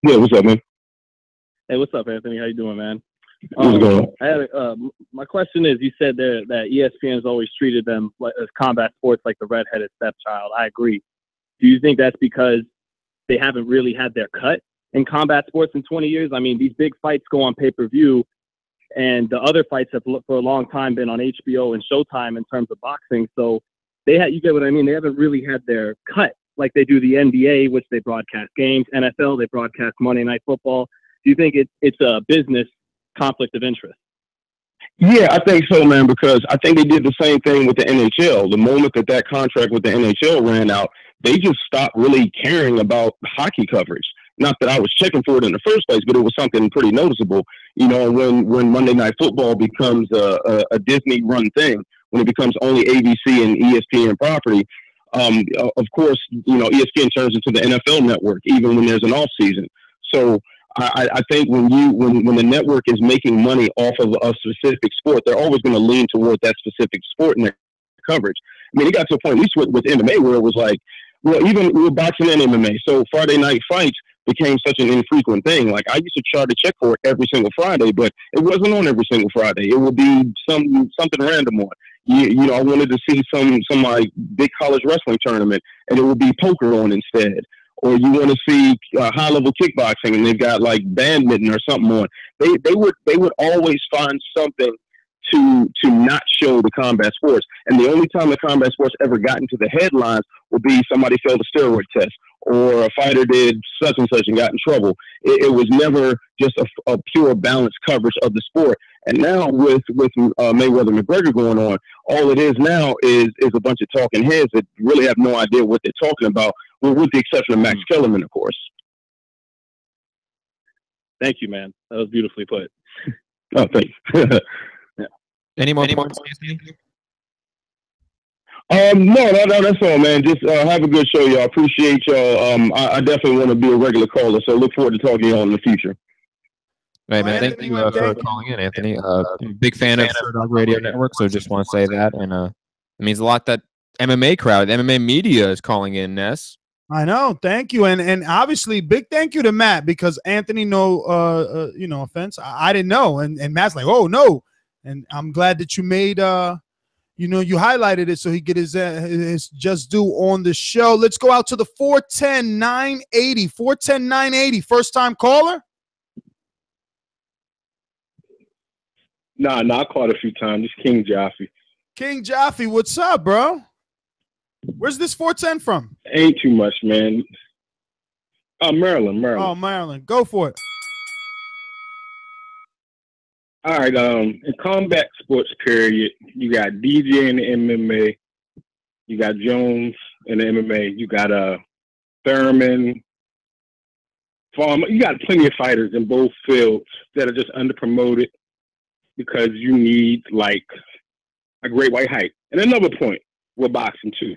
Yeah, what's up, man? Hey, what's up, Anthony? How you doing, man? What's going on? My question is, you said there that ESPN has always treated them as combat sports like the redheaded stepchild. I agree. Do you think that's because they haven't really had their cut in combat sports in 20 years? I mean, these big fights go on pay-per-view, and the other fights have for a long time been on HBO and Showtime in terms of boxing. So you get what I mean? They haven't really had their cut like they do the NBA, which they broadcast games. NFL, they broadcast Monday Night Football. Do you think it's a business conflict of interest? Yeah, I think so, man, because I think they did the same thing with the NHL. The moment that contract with the NHL ran out, they just stopped really caring about hockey coverage. Not that I was checking for it in the first place, but it was something pretty noticeable. When Monday Night Football becomes a Disney-run thing, when it becomes only ABC and ESPN property, of course, ESPN turns into the NFL network, even when there's an off season. So I think when the network is making money off of a specific sport, they're always going to lean toward that specific sport in their coverage. I mean, it got to a point, at least with MMA, where it was like, well, even with boxing and MMA. So Friday night fights became such an infrequent thing. Like, I used to try to check for it every single Friday, but it wasn't on every single Friday. It would be something random on. I wanted to see some like big college wrestling tournament, and it would be poker on instead. Or you want to see high level kickboxing, and they've got like badminton or something on. They would always find something to not show the combat sports. And the only time the combat sports ever got into the headlines would be somebody failed a steroid test, or a fighter did such and such and got in trouble. It was never just a pure balanced coverage of the sport. And now with Mayweather McGregor going on, all it is now is a bunch of talking heads that really have no idea what they're talking about, with the exception of Max Kellerman, of course. Thank you, man. That was beautifully put. Oh, thanks. Yeah. Any more points, Anthony? No, that's all, man. Just have a good show, y'all. Appreciate y'all. I definitely want to be a regular caller, so look forward to talking to y'all in the future. Right, man. Thank you for calling in, Anthony. I'm a big fan of Sir Dog Radio Network, so just want to say that. And it means a lot that MMA crowd, MMA media is calling in, Ness. I know. Thank you. And obviously, big thank you to Matt, because Anthony, no offense, I didn't know. And Matt's like, oh, no. And I'm glad that you made, you highlighted it so he get his just due on the show. Let's go out to the 410-980. 410-980. First time caller? Nah, I called a few times. It's King Jaffe. King Jaffe, what's up, bro? Where's this 410 from? Ain't too much, man. Maryland. Oh, Maryland. Go for it. All right. In combat sports period, you got DJ in the MMA. You got Jones in the MMA. You got Thurman, Farmer. You got plenty of fighters in both fields that are just underpromoted because you need like a great white height. And another point with boxing too.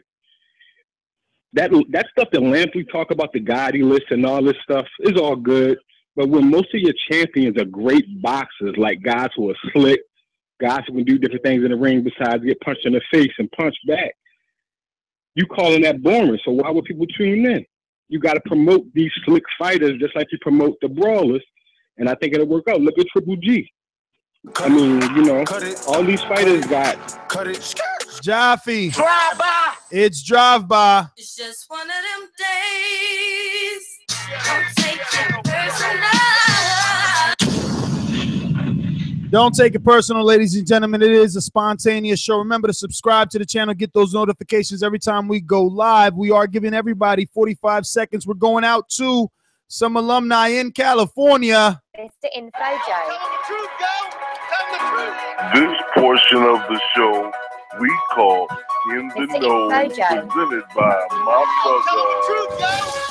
That stuff that Lampley talk about, the Gotti list and all this stuff, is all good. But when most of your champions are great boxers, like guys who are slick, guys who can do different things in the ring besides get punched in the face and punch back, you calling that boring. So why would people tune in? You got to promote these slick fighters just like you promote the brawlers, and I think it'll work out. Look at Triple G. I mean, all these fighters got. Jaffe. Drive by. It's drive by. It's just one of them days. Don't take it personal. Don't take it personal, ladies and gentlemen. It is a spontaneous show. Remember to subscribe to the channel. Get those notifications every time we go live. We are giving everybody 45 seconds. We're going out to some alumni in California. Mr. Infojo. This portion of the show we call In the Mr. Know, Infojo. presented by my brother.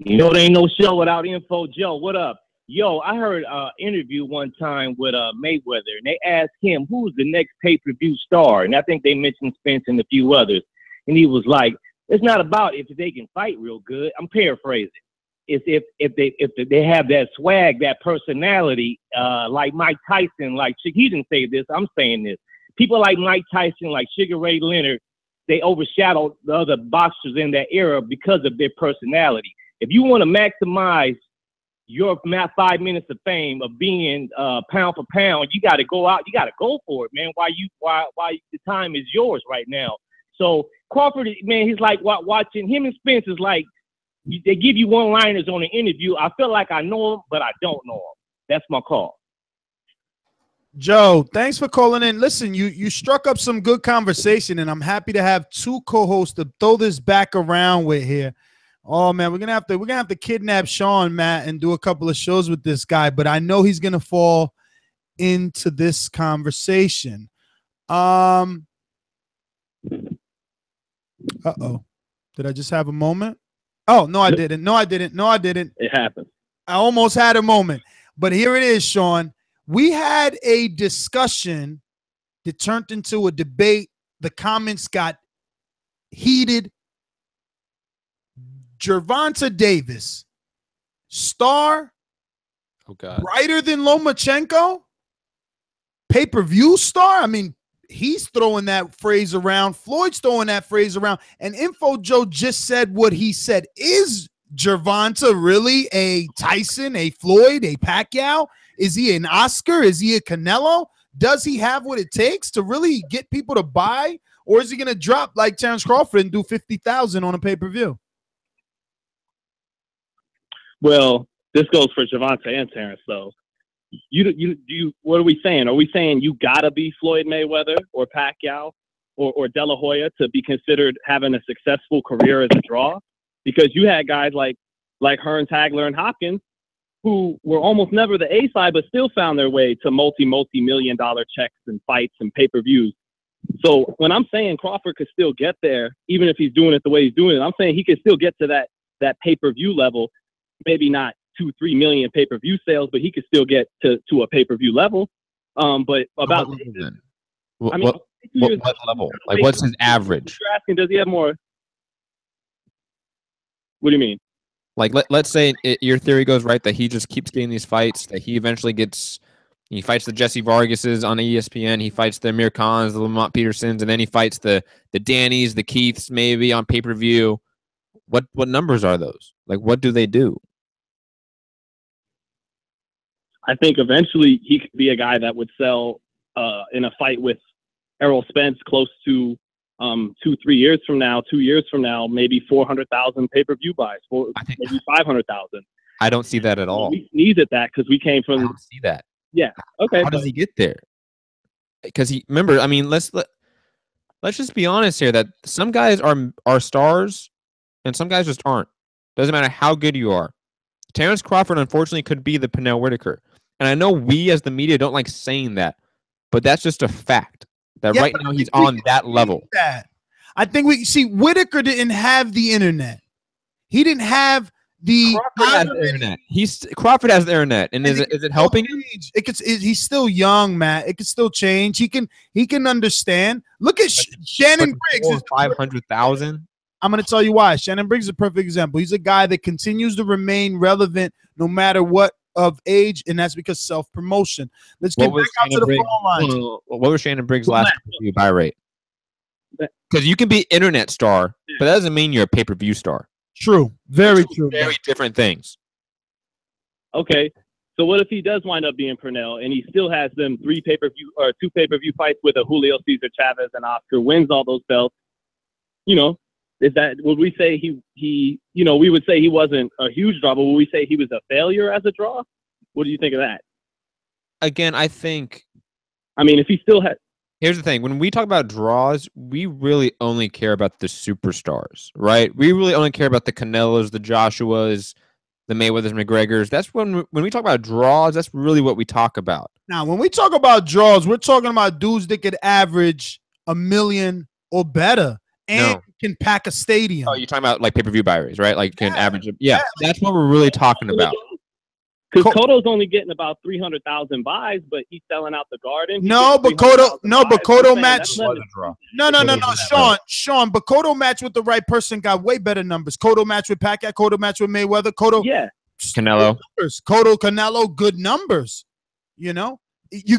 There ain't no show without Info Joe. What up? Yo, I heard an interview one time with Mayweather, and they asked him who's the next pay-per-view star, and I think they mentioned Spence and a few others, and he was like, "It's not about if they can fight real good." I'm paraphrasing. It's if they have that swag, that personality, like Mike Tyson, he didn't say this. I'm saying this. People like Mike Tyson, like Sugar Ray Leonard, they overshadowed the other boxers in that era because of their personality. If you want to maximize your 5 minutes of fame of being pound for pound, you got to go out. You got to go for it, man. Why the time is yours right now. So Crawford, man, he's like watching him and Spence is like they give you one-liners on an interview. I feel like I know him, but I don't know him. That's my call. Joe, thanks for calling in. Listen, you struck up some good conversation, and I'm happy to have two co-hosts to throw this back around with here. Oh man, we're gonna have to kidnap Sean, Matt, and do a couple of shows with this guy, but I know he's gonna fall into this conversation. Uh-oh. Did I just have a moment? Oh, no, I didn't. No, I didn't. It happened. I almost had a moment, but here it is, Sean. We had a discussion that turned into a debate. The comments got heated. Gervonta Davis, star, brighter than Lomachenko, pay-per-view star. I mean, he's throwing that phrase around. Floyd's throwing that phrase around. And Info Joe just said what he said. Is Gervonta really a Tyson, a Floyd, a Pacquiao? Is he an Oscar? Is he a Canelo? Does he have what it takes to really get people to buy? Or is he going to drop like Terrence Crawford and do 50,000 on a pay-per-view? Well, this goes for Gervonta and Terrence, though. What are we saying? Are we saying you gotta be Floyd Mayweather or Pacquiao or De La Hoya to be considered having a successful career as a draw? Because you had guys like Hearn, Tagler, and Hopkins who were almost never the A side, but still found their way to multi-million-dollar checks and fights and pay-per-views. So when I'm saying Crawford could still get there, even if he's doing it the way he's doing it, I'm saying he could still get to that pay-per-view level. Maybe not 2-3 million pay-per-view sales, but he could still get to a pay-per-view level. But about then? I mean, What level? Like, what's his average? You're asking, does he have more? What do you mean? Like, let's say your theory goes right that he just keeps getting these fights, that he eventually he fights the Jesse Vargases on ESPN, he fights the Amir Khans, the Lamont Petersons, and then he fights the Dannys, the Keiths, maybe on pay-per-view. What numbers are those? Like, what do they do? I think eventually he could be a guy that would sell in a fight with Errol Spence close to 2 years from now, maybe 400,000 pay-per-view buys, maybe 500,000. I don't see that at all. We sneeze at that because we came from. I don't see that. Yeah. Okay. How does he get there? Because remember, I mean, let's just be honest here that some guys are stars and some guys just aren't. Doesn't matter how good you are. Terrence Crawford, unfortunately, could be the Pernell Whitaker. And I know we as the media don't like saying that, but that's just a fact. That right now he's on that level. I think we see Whitaker didn't have the internet. He didn't have the Crawford has the internet. Crawford has the internet, and is it helping him? He's still young, Matt. It could still change. He can understand. Look at Shannon Briggs. 500,000. I'm going to tell you why. Shannon Briggs is a perfect example. He's a guy that continues to remain relevant no matter what of age, and that's because self-promotion. Let's get back out to the phone line. What was Shannon Briggs' last pay-per-view buy rate? Because you can be internet star, but that doesn't mean you're a pay-per-view star. True. Very true. Very different things. Okay. So what if he does wind up being Pernell and he still has them 2 pay-per-view fights with a Julio Cesar Chavez and Oscar, wins all those belts? Would we say we would say he wasn't a huge draw, but would we say he was a failure as a draw? What do you think of that? Again, I think. I mean, if he still had. Here's the thing. When we talk about draws, we really only care about the superstars, right? We really only care about the Canelos, the Joshuas, the Mayweathers, McGregors. That's when we talk about draws, that's really what we talk about. Now, when we talk about draws, we're talking about dudes that could average 1 million or better and can pack a stadium. Oh, you're talking about like pay-per-view buy rates, right? Like can average. Yeah, that's what we're really talking about. Because Cotto's only getting about 300,000 buys, but he's selling out the Garden. But Cotto matched. No, Sean, but Cotto matched with the right person got way better numbers. Cotto matched with Pacquiao, Cotto matched with Mayweather, Canelo. Cotto, Canelo, good numbers. You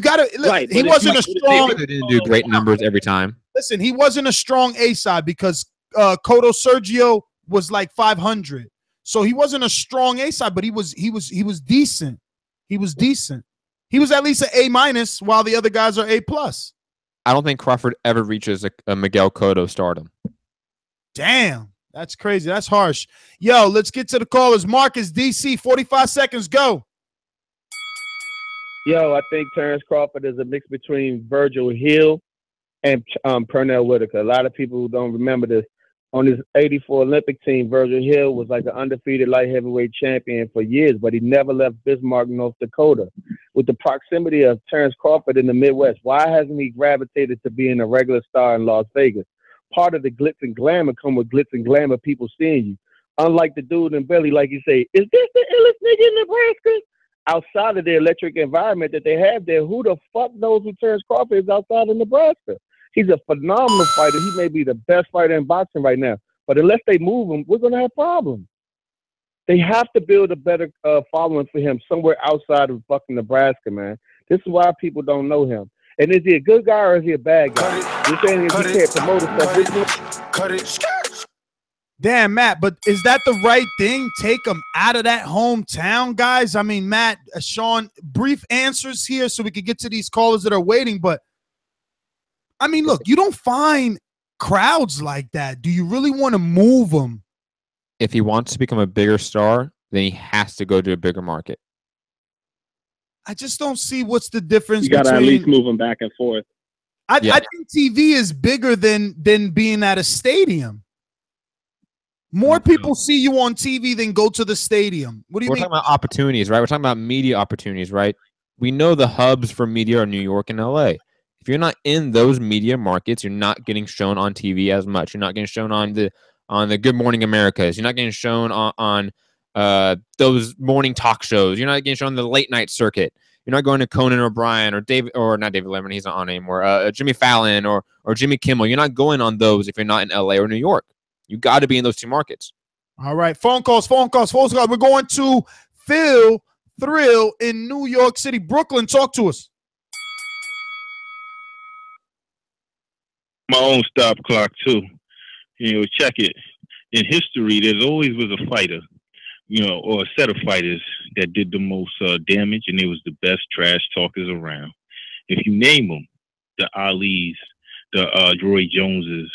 got to. Right, he wasn't a strong. They didn't do great numbers every time. Listen, he wasn't a strong A side because Cotto Sergio was like 500. So he wasn't a strong A side, but he was decent. He was decent. He was at least an A- while the other guys are A+. I don't think Crawford ever reaches a Miguel Cotto stardom. Damn, that's crazy. That's harsh. Yo, let's get to the callers. Marcus, DC, 45 seconds. Go. Yo, I think Terrence Crawford is a mix between Virgil Hill and Pernell Whitaker. A lot of people don't remember this. On his 84 Olympic team, Virgil Hill was like an undefeated light heavyweight champion for years, but he never left Bismarck, North Dakota. With the proximity of Terrence Crawford in the Midwest, why hasn't he gravitated to being a regular star in Las Vegas? Part of the glitz and glamour come with glitz and glamour, people seeing you. Unlike the dude in Belly, like you say, is this the illest nigga in Nebraska? Outside of the electric environment that they have there, who the fuck knows who Terrence Crawford is outside of Nebraska? He's a phenomenal fighter. He may be the best fighter in boxing right now. But unless they move him, we're going to have problems. They have to build a better following for him somewhere outside of fucking Nebraska, man. This is why people don't know him. And is he a good guy or is he a bad guy? You're saying he can't promote himself. Cut it. Damn, Matt, but is that the right thing? Take him out of that hometown, guys? I mean, Matt, Sean, brief answers here so we can get to these callers that are waiting. But, I mean, look, you don't find crowds like that. Do you really want to move them? If he wants to become a bigger star, then he has to go to a bigger market. I just don't see what's the difference. You got to at least move them back and forth. I think TV is bigger than being at a stadium. More people see you on TV than go to the stadium. What do you mean? We're talking about opportunities, right? We're talking about media opportunities, right? We know the hubs for media are New York and LA. If you're not in those media markets, you're not getting shown on TV as much. You're not getting shown on the Good Morning Americas. You're not getting shown on those morning talk shows. You're not getting shown on the late night circuit. You're not going to Conan O'Brien or not David Letterman. He's not on anymore. Jimmy Fallon or Jimmy Kimmel. You're not going on those if you're not in LA or New York. You got to be in those two markets. All right. Phone calls. We're going to Phil Thrill in New York City. Brooklyn, talk to us. My own stop clock too. Check it. In history, there's always was a fighter, or a set of fighters that did the most damage, and they was the best trash talkers around. If you name them, the Alis, the Roy Joneses,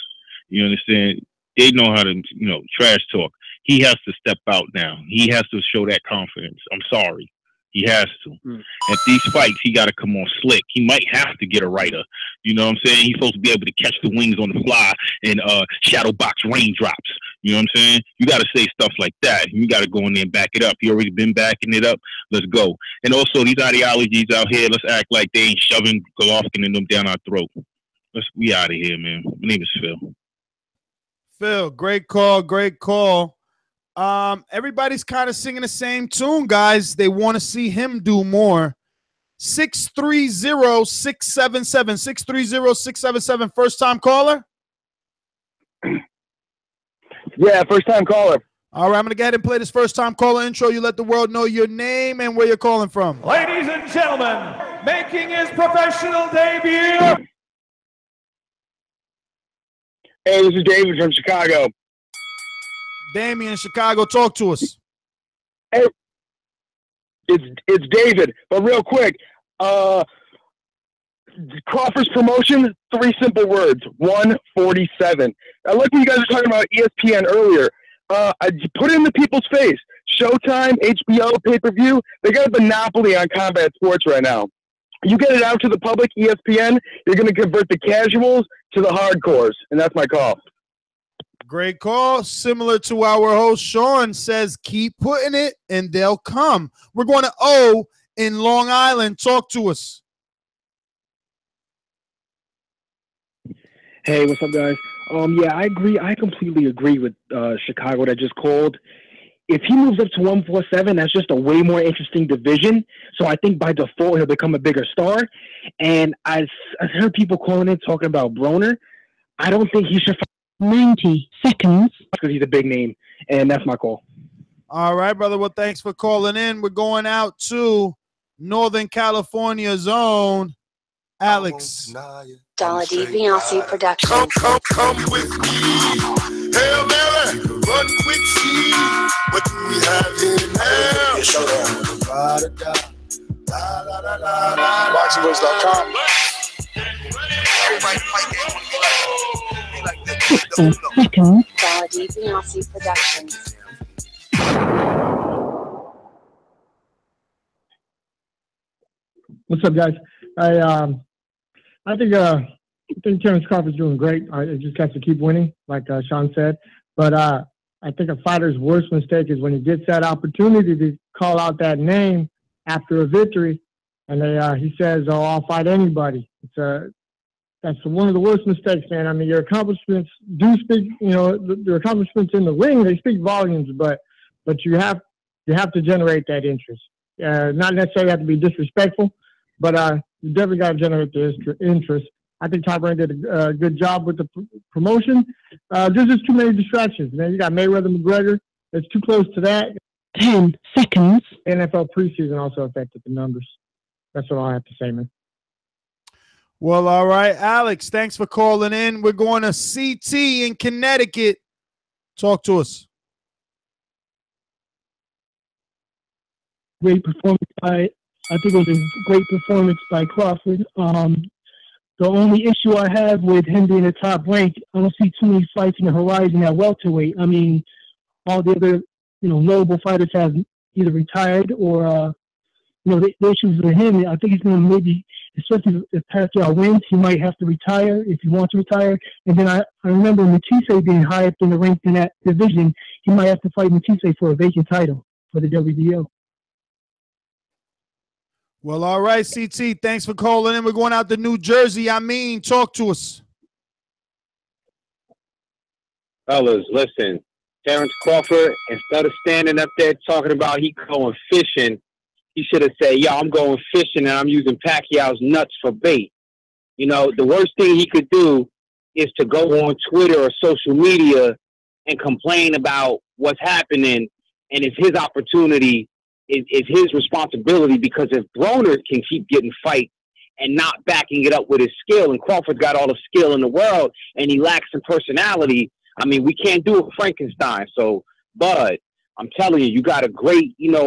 you understand? They know how to, trash talk. He has to step out now. He has to show that confidence. I'm sorry. He has to. At these fights, he got to come on slick. He might have to get a writer. You know what I'm saying? He's supposed to be able to catch the wings on the fly and shadow box raindrops. You know what I'm saying? You got to say stuff like that. You got to go in there and back it up. You already been backing it up. Let's go. And also, these ideologies out here, let's act like they ain't shoving Golovkin and them down our throat. We out of here, man. My name is Phil. Phil, great call. Everybody's kind of singing the same tune, guys. They want to see him do more. 630-677. 630-677. First time caller? Yeah, first time caller. All right, I'm going to go ahead and play this first time caller intro. You let the world know your name and where you're calling from. Ladies and gentlemen, making his professional debut. Hey, this is David from Chicago. Damien, Chicago, talk to us. Hey, it's David, but real quick, Crawford's promotion, 3 simple words, 147. I like what you guys were talking about ESPN earlier. I put it in the people's face. Showtime, HBO, pay-per-view, they got a monopoly on combat sports right now. You get it out to the public, ESPN, you're going to convert the casuals to the hardcores, and that's my call. Great call. Similar to our host, Sean says, keep putting it and they'll come. We're going to O in Long Island. Talk to us. Hey, what's up, guys? Yeah, I agree. I completely agree with Chicago that just called. If he moves up to 147, that's just a way more interesting division. So I think by default, he'll become a bigger star. And I've heard people calling in talking about Broner. I don't think he should 90 seconds because he's a big name, and that's my call. All right, brother. Well, thanks for calling in. We're going out to Northern California zone. Alex. Dollar D Beyonce Productions. Come with me. Hail Mary, run quick, see what do we have here now? ThaBoxingvoice.com. Dollar D Beyonce Productions. What's up, guys? I think Terrence Crawford's doing great. It just has to keep winning, like Sean said. But I think a fighter's worst mistake is when he gets that opportunity to call out that name after a victory, and he says, "Oh, I'll fight anybody." That's one of the worst mistakes, man. I mean, your accomplishments do speak. Your accomplishments in the ring, they speak volumes. But you have to generate that interest. Not necessarily have to be disrespectful, but you definitely got to generate the interest. I think Top Rank did a good job with the promotion. There's just too many distractions, man. You got Mayweather, McGregor. It's too close to that. 10 seconds. NFL preseason also affected the numbers. That's what I have to say, man. Well, all right, Alex, thanks for calling in. We're going to CT in Connecticut. Talk to us. Great performance I think it was a great performance by Crawford. The only issue I have with him being a top rank, I don't see too many fights in the horizon at welterweight. I mean, all the other, notable fighters have either retired or, the issues with him. I think he's going to maybe, especially if Pacquiao wins, he might have to retire if he wants to retire. And then I remember Matisse being high up in the ranks in that division. He might have to fight Matisse for a vacant title for the WBO. Well, all right, CT, thanks for calling in. We're going out to New Jersey. Talk to us. Fellas, listen, Terrence Crawford, instead of standing up there talking about he going fishing, he should have said, yo, I'm going fishing and I'm using Pacquiao's nuts for bait. You know, the worst thing he could do is to go on Twitter or social media and complain about what's happening, and it's his opportunity, it's his responsibility, because if Broner can keep getting fights and not backing it up with his skill, and Crawford's got all the skill in the world and he lacks in personality, I mean, we can't do a Frankenstein. So, Bud, I'm telling you, you got a great, you know,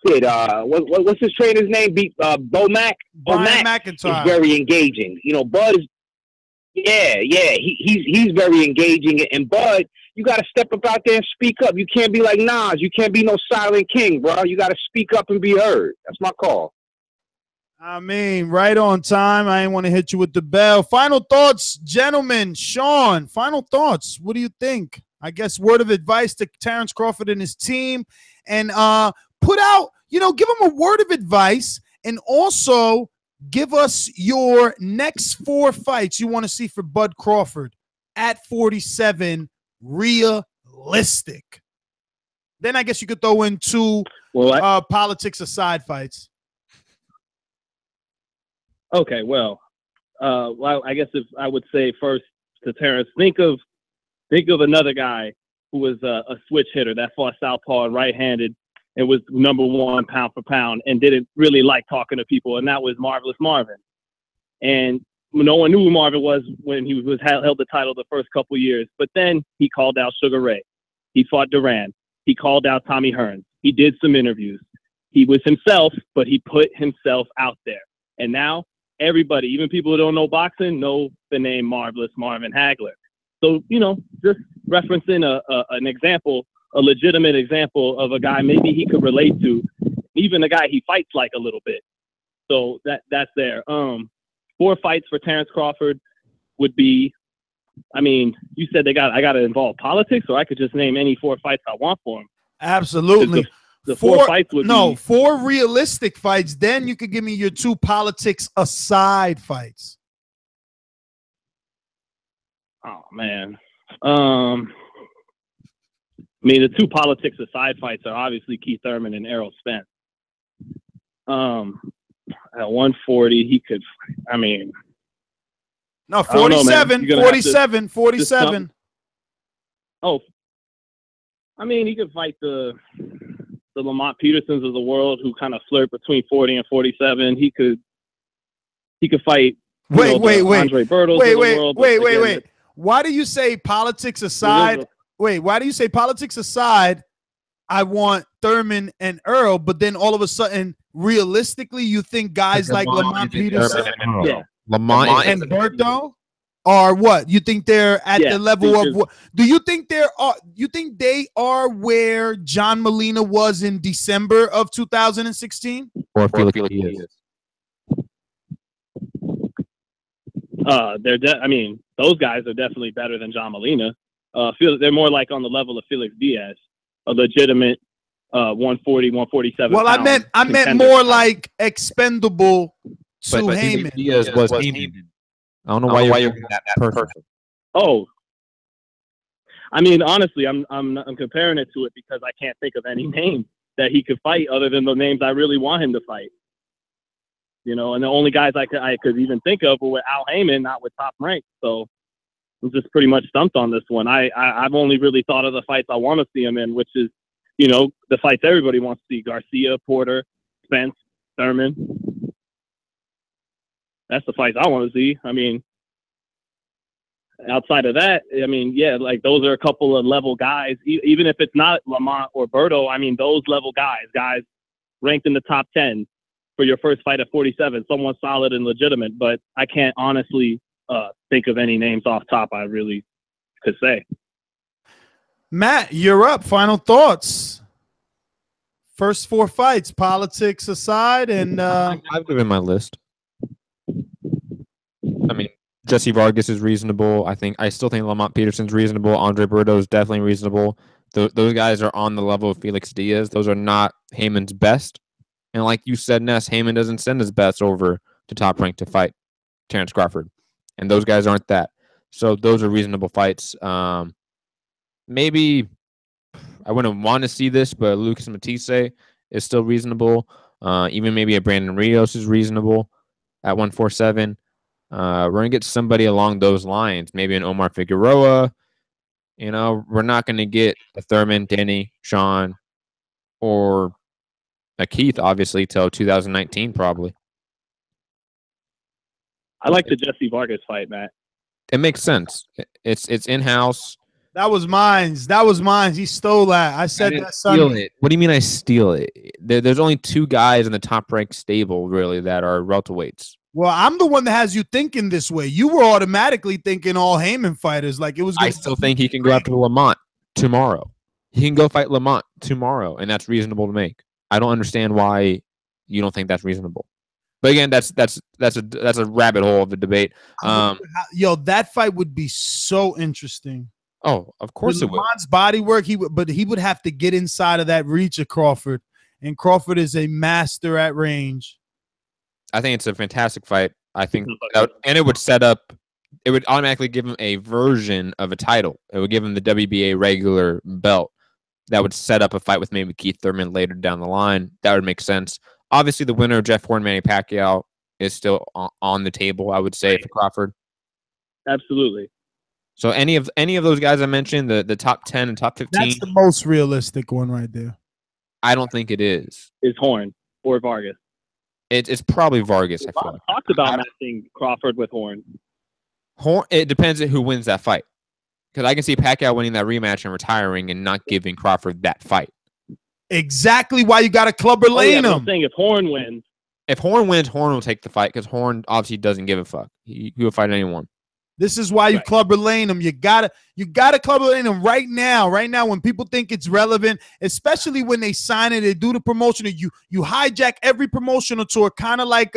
what's his trainer's name? Bo Mack? Brian McIntyre. Is very engaging. You know, Bud is, he's very engaging. And Bud, you got to step up out there and speak up. You can't be like Nas. You can't be no silent king, bro. You got to speak up and be heard. That's my call. I mean, right on time. I ain't want to hit you with the bell. Final thoughts, gentlemen. Sean, final thoughts. What do you think? I guess word of advice to Terrence Crawford and his team, and put out, you know, give him a word of advice, and also give us your next 4 fights you want to see for Bud Crawford at 47, realistic. Then I guess you could throw in 2 politics aside fights. Okay, well, I guess if I would say first to Terrence, think of another guy who was a switch hitter that fought southpaw and right-handed and was #1 pound for pound and didn't really like talking to people, and that was Marvelous Marvin. And no one knew who Marvin was when he held the title the first couple years, but then he called out Sugar Ray. He fought Duran. He called out Tommy Hearns. He did some interviews. He was himself, but he put himself out there. And now everybody, even people who don't know boxing, know the name Marvelous Marvin Hagler. So, you know, just referencing an example, a legitimate example of a guy maybe he could relate to, even a guy he fights like a little bit. So that's there. 4 fights for Terrence Crawford would be, I mean, you said I got to involve politics, or I could just name any 4 fights I want for him. Absolutely. The 4 fights would be 4 realistic fights. Then you could give me your 2 politics aside fights. Oh man. I mean, the 2 politics aside fights are obviously Keith Thurman and Errol Spence. At 140, he could, I mean. No, 47, 47, 47. Oh, I mean, he could fight the Lamont Petersons of the world who kind of flirt between 40 and 47. He could fight. Wait. Andre Bertels of the world. Wait. Why do you say politics aside? Why do you say politics aside? I want Thurman and Earl, but then all of a sudden, realistically, you think guys like Lamont Peterson, Lamont and Berto are what? You think they're at the level of what? Do you think you think they are where John Molina was in December of 2016? Or Felix Diaz? I mean, those guys are definitely better than John Molina. They're more like on the level of Felix Diaz, a legitimate 140, 147. Well, I meant more like expendable to Heyman. Diaz was Heyman. I don't know why you're that person. Oh, I mean, honestly, I'm comparing it to it because I can't think of any name that he could fight other than the names I really want him to fight. You know, and the only guys I could even think of were with Al Heyman, not with Top Rank. So I'm just pretty much stumped on this one. I've only really thought of the fights I want to see him in, which is, you know, the fights everybody wants to see: Garcia, Porter, Spence, Thurman. That's the fights I want to see. I mean, outside of that, I mean, yeah, like those are a couple of level guys. Even if it's not Lamont or Berto, I mean, those level guys ranked in the top 10 for your first fight at 47, someone solid and legitimate. But I can't honestly think of any names off top I really could say. Matt, you're up. Final thoughts. First 4 fights, politics aside, and I've given my list. I mean, Jesse Vargas is reasonable. I still think Lamont Peterson's reasonable. Andre Berto is definitely reasonable. Those guys are on the level of Felix Diaz. Those are not Heyman's best. And like you said, Ness, Heyman doesn't send his best over to Top Rank to fight Terrence Crawford. And those guys aren't that. So those are reasonable fights. maybe I wouldn't want to see this, but Lucas Matisse is still reasonable. Even maybe a Brandon Rios is reasonable at 147. We're going to get somebody along those lines, maybe an Omar Figueroa. You know, we're not going to get a Thurman, Denny, Sean, or a Keith, obviously, till 2019 probably. I like the Jesse Vargas fight, Matt. It makes sense. It's in-house. That was mine. He stole that. I said that Steal Sunday. it. What do you mean I steal it? There's only 2 guys in the top-ranked stable, really, that are welterweights. Well, I'm the one that has you thinking this way. You were automatically thinking all Heyman fighters. Like it was. I still think he can go after Lamont tomorrow. He can go fight Lamont tomorrow, and that's reasonable to make. I don't understand why you don't think that's reasonable. But again, that's a rabbit hole of a debate. Yo, that fight would be so interesting. Oh, of course it would. Lamont's body work, he would have to get inside of that reach of Crawford, and Crawford is a master at range. I think it's a fantastic fight. I think, and it would set up. It would automatically give him a version of a title. It would give him the WBA regular belt. That would set up a fight with maybe Keith Thurman later down the line. That would make sense. Obviously, the winner of Jeff Horn, Manny Pacquiao is still on the table, I would say, for Crawford. Absolutely. So any of those guys I mentioned, the top 10 and top 15. That's the most realistic one right there. I don't think it is. Is Horn or Vargas? It's probably Vargas. I feel like. Talked about matching Crawford with Horn. It depends on who wins that fight. Because I can see Pacquiao winning that rematch and retiring and not giving Crawford that fight. Exactly why you got to clubber lane him. I'm saying if Horn wins. If Horn wins, Horn will take the fight because Horn obviously doesn't give a fuck. He will fight anyone. This is why you clubber lane him. You gotta clubber lane him right now. Right now, when people think it's relevant, especially when they sign it, they do the promotion. You hijack every promotional tour, kind of like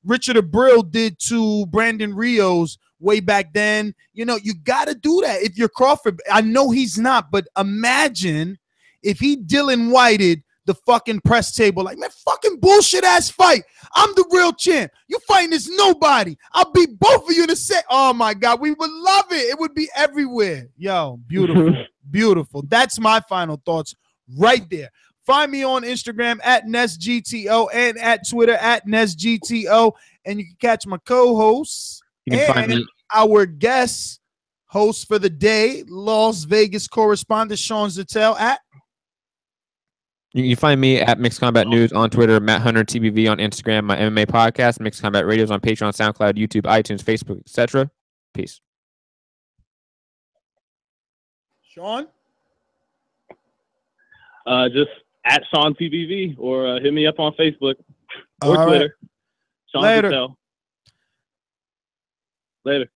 Richard Abreu did to Brandon Rios way back then. You know, you gotta do that. If you're Crawford, I know he's not, but imagine if he Dylan Whited the fucking press table, like, man, fucking bullshit ass fight. I'm the real champ. You fighting this nobody. I'll beat both of you in a set. Oh my God, we would love it. It would be everywhere. Yo, beautiful, beautiful. That's my final thoughts right there. Find me on Instagram at NestGTO and at Twitter at NestGTO. And you can catch my co-hosts and our guest host for the day, Las Vegas correspondent Sean Zattel at. You can find me at Mixed Combat News on Twitter, Matt Hunter TBV on Instagram, my MMA podcast, Mixed Combat Radios on Patreon, SoundCloud, YouTube, iTunes, Facebook, etc. Peace. Sean? Just at Sean TBV or hit me up on Facebook or All Twitter. Right. Sean Later. Patel. Later.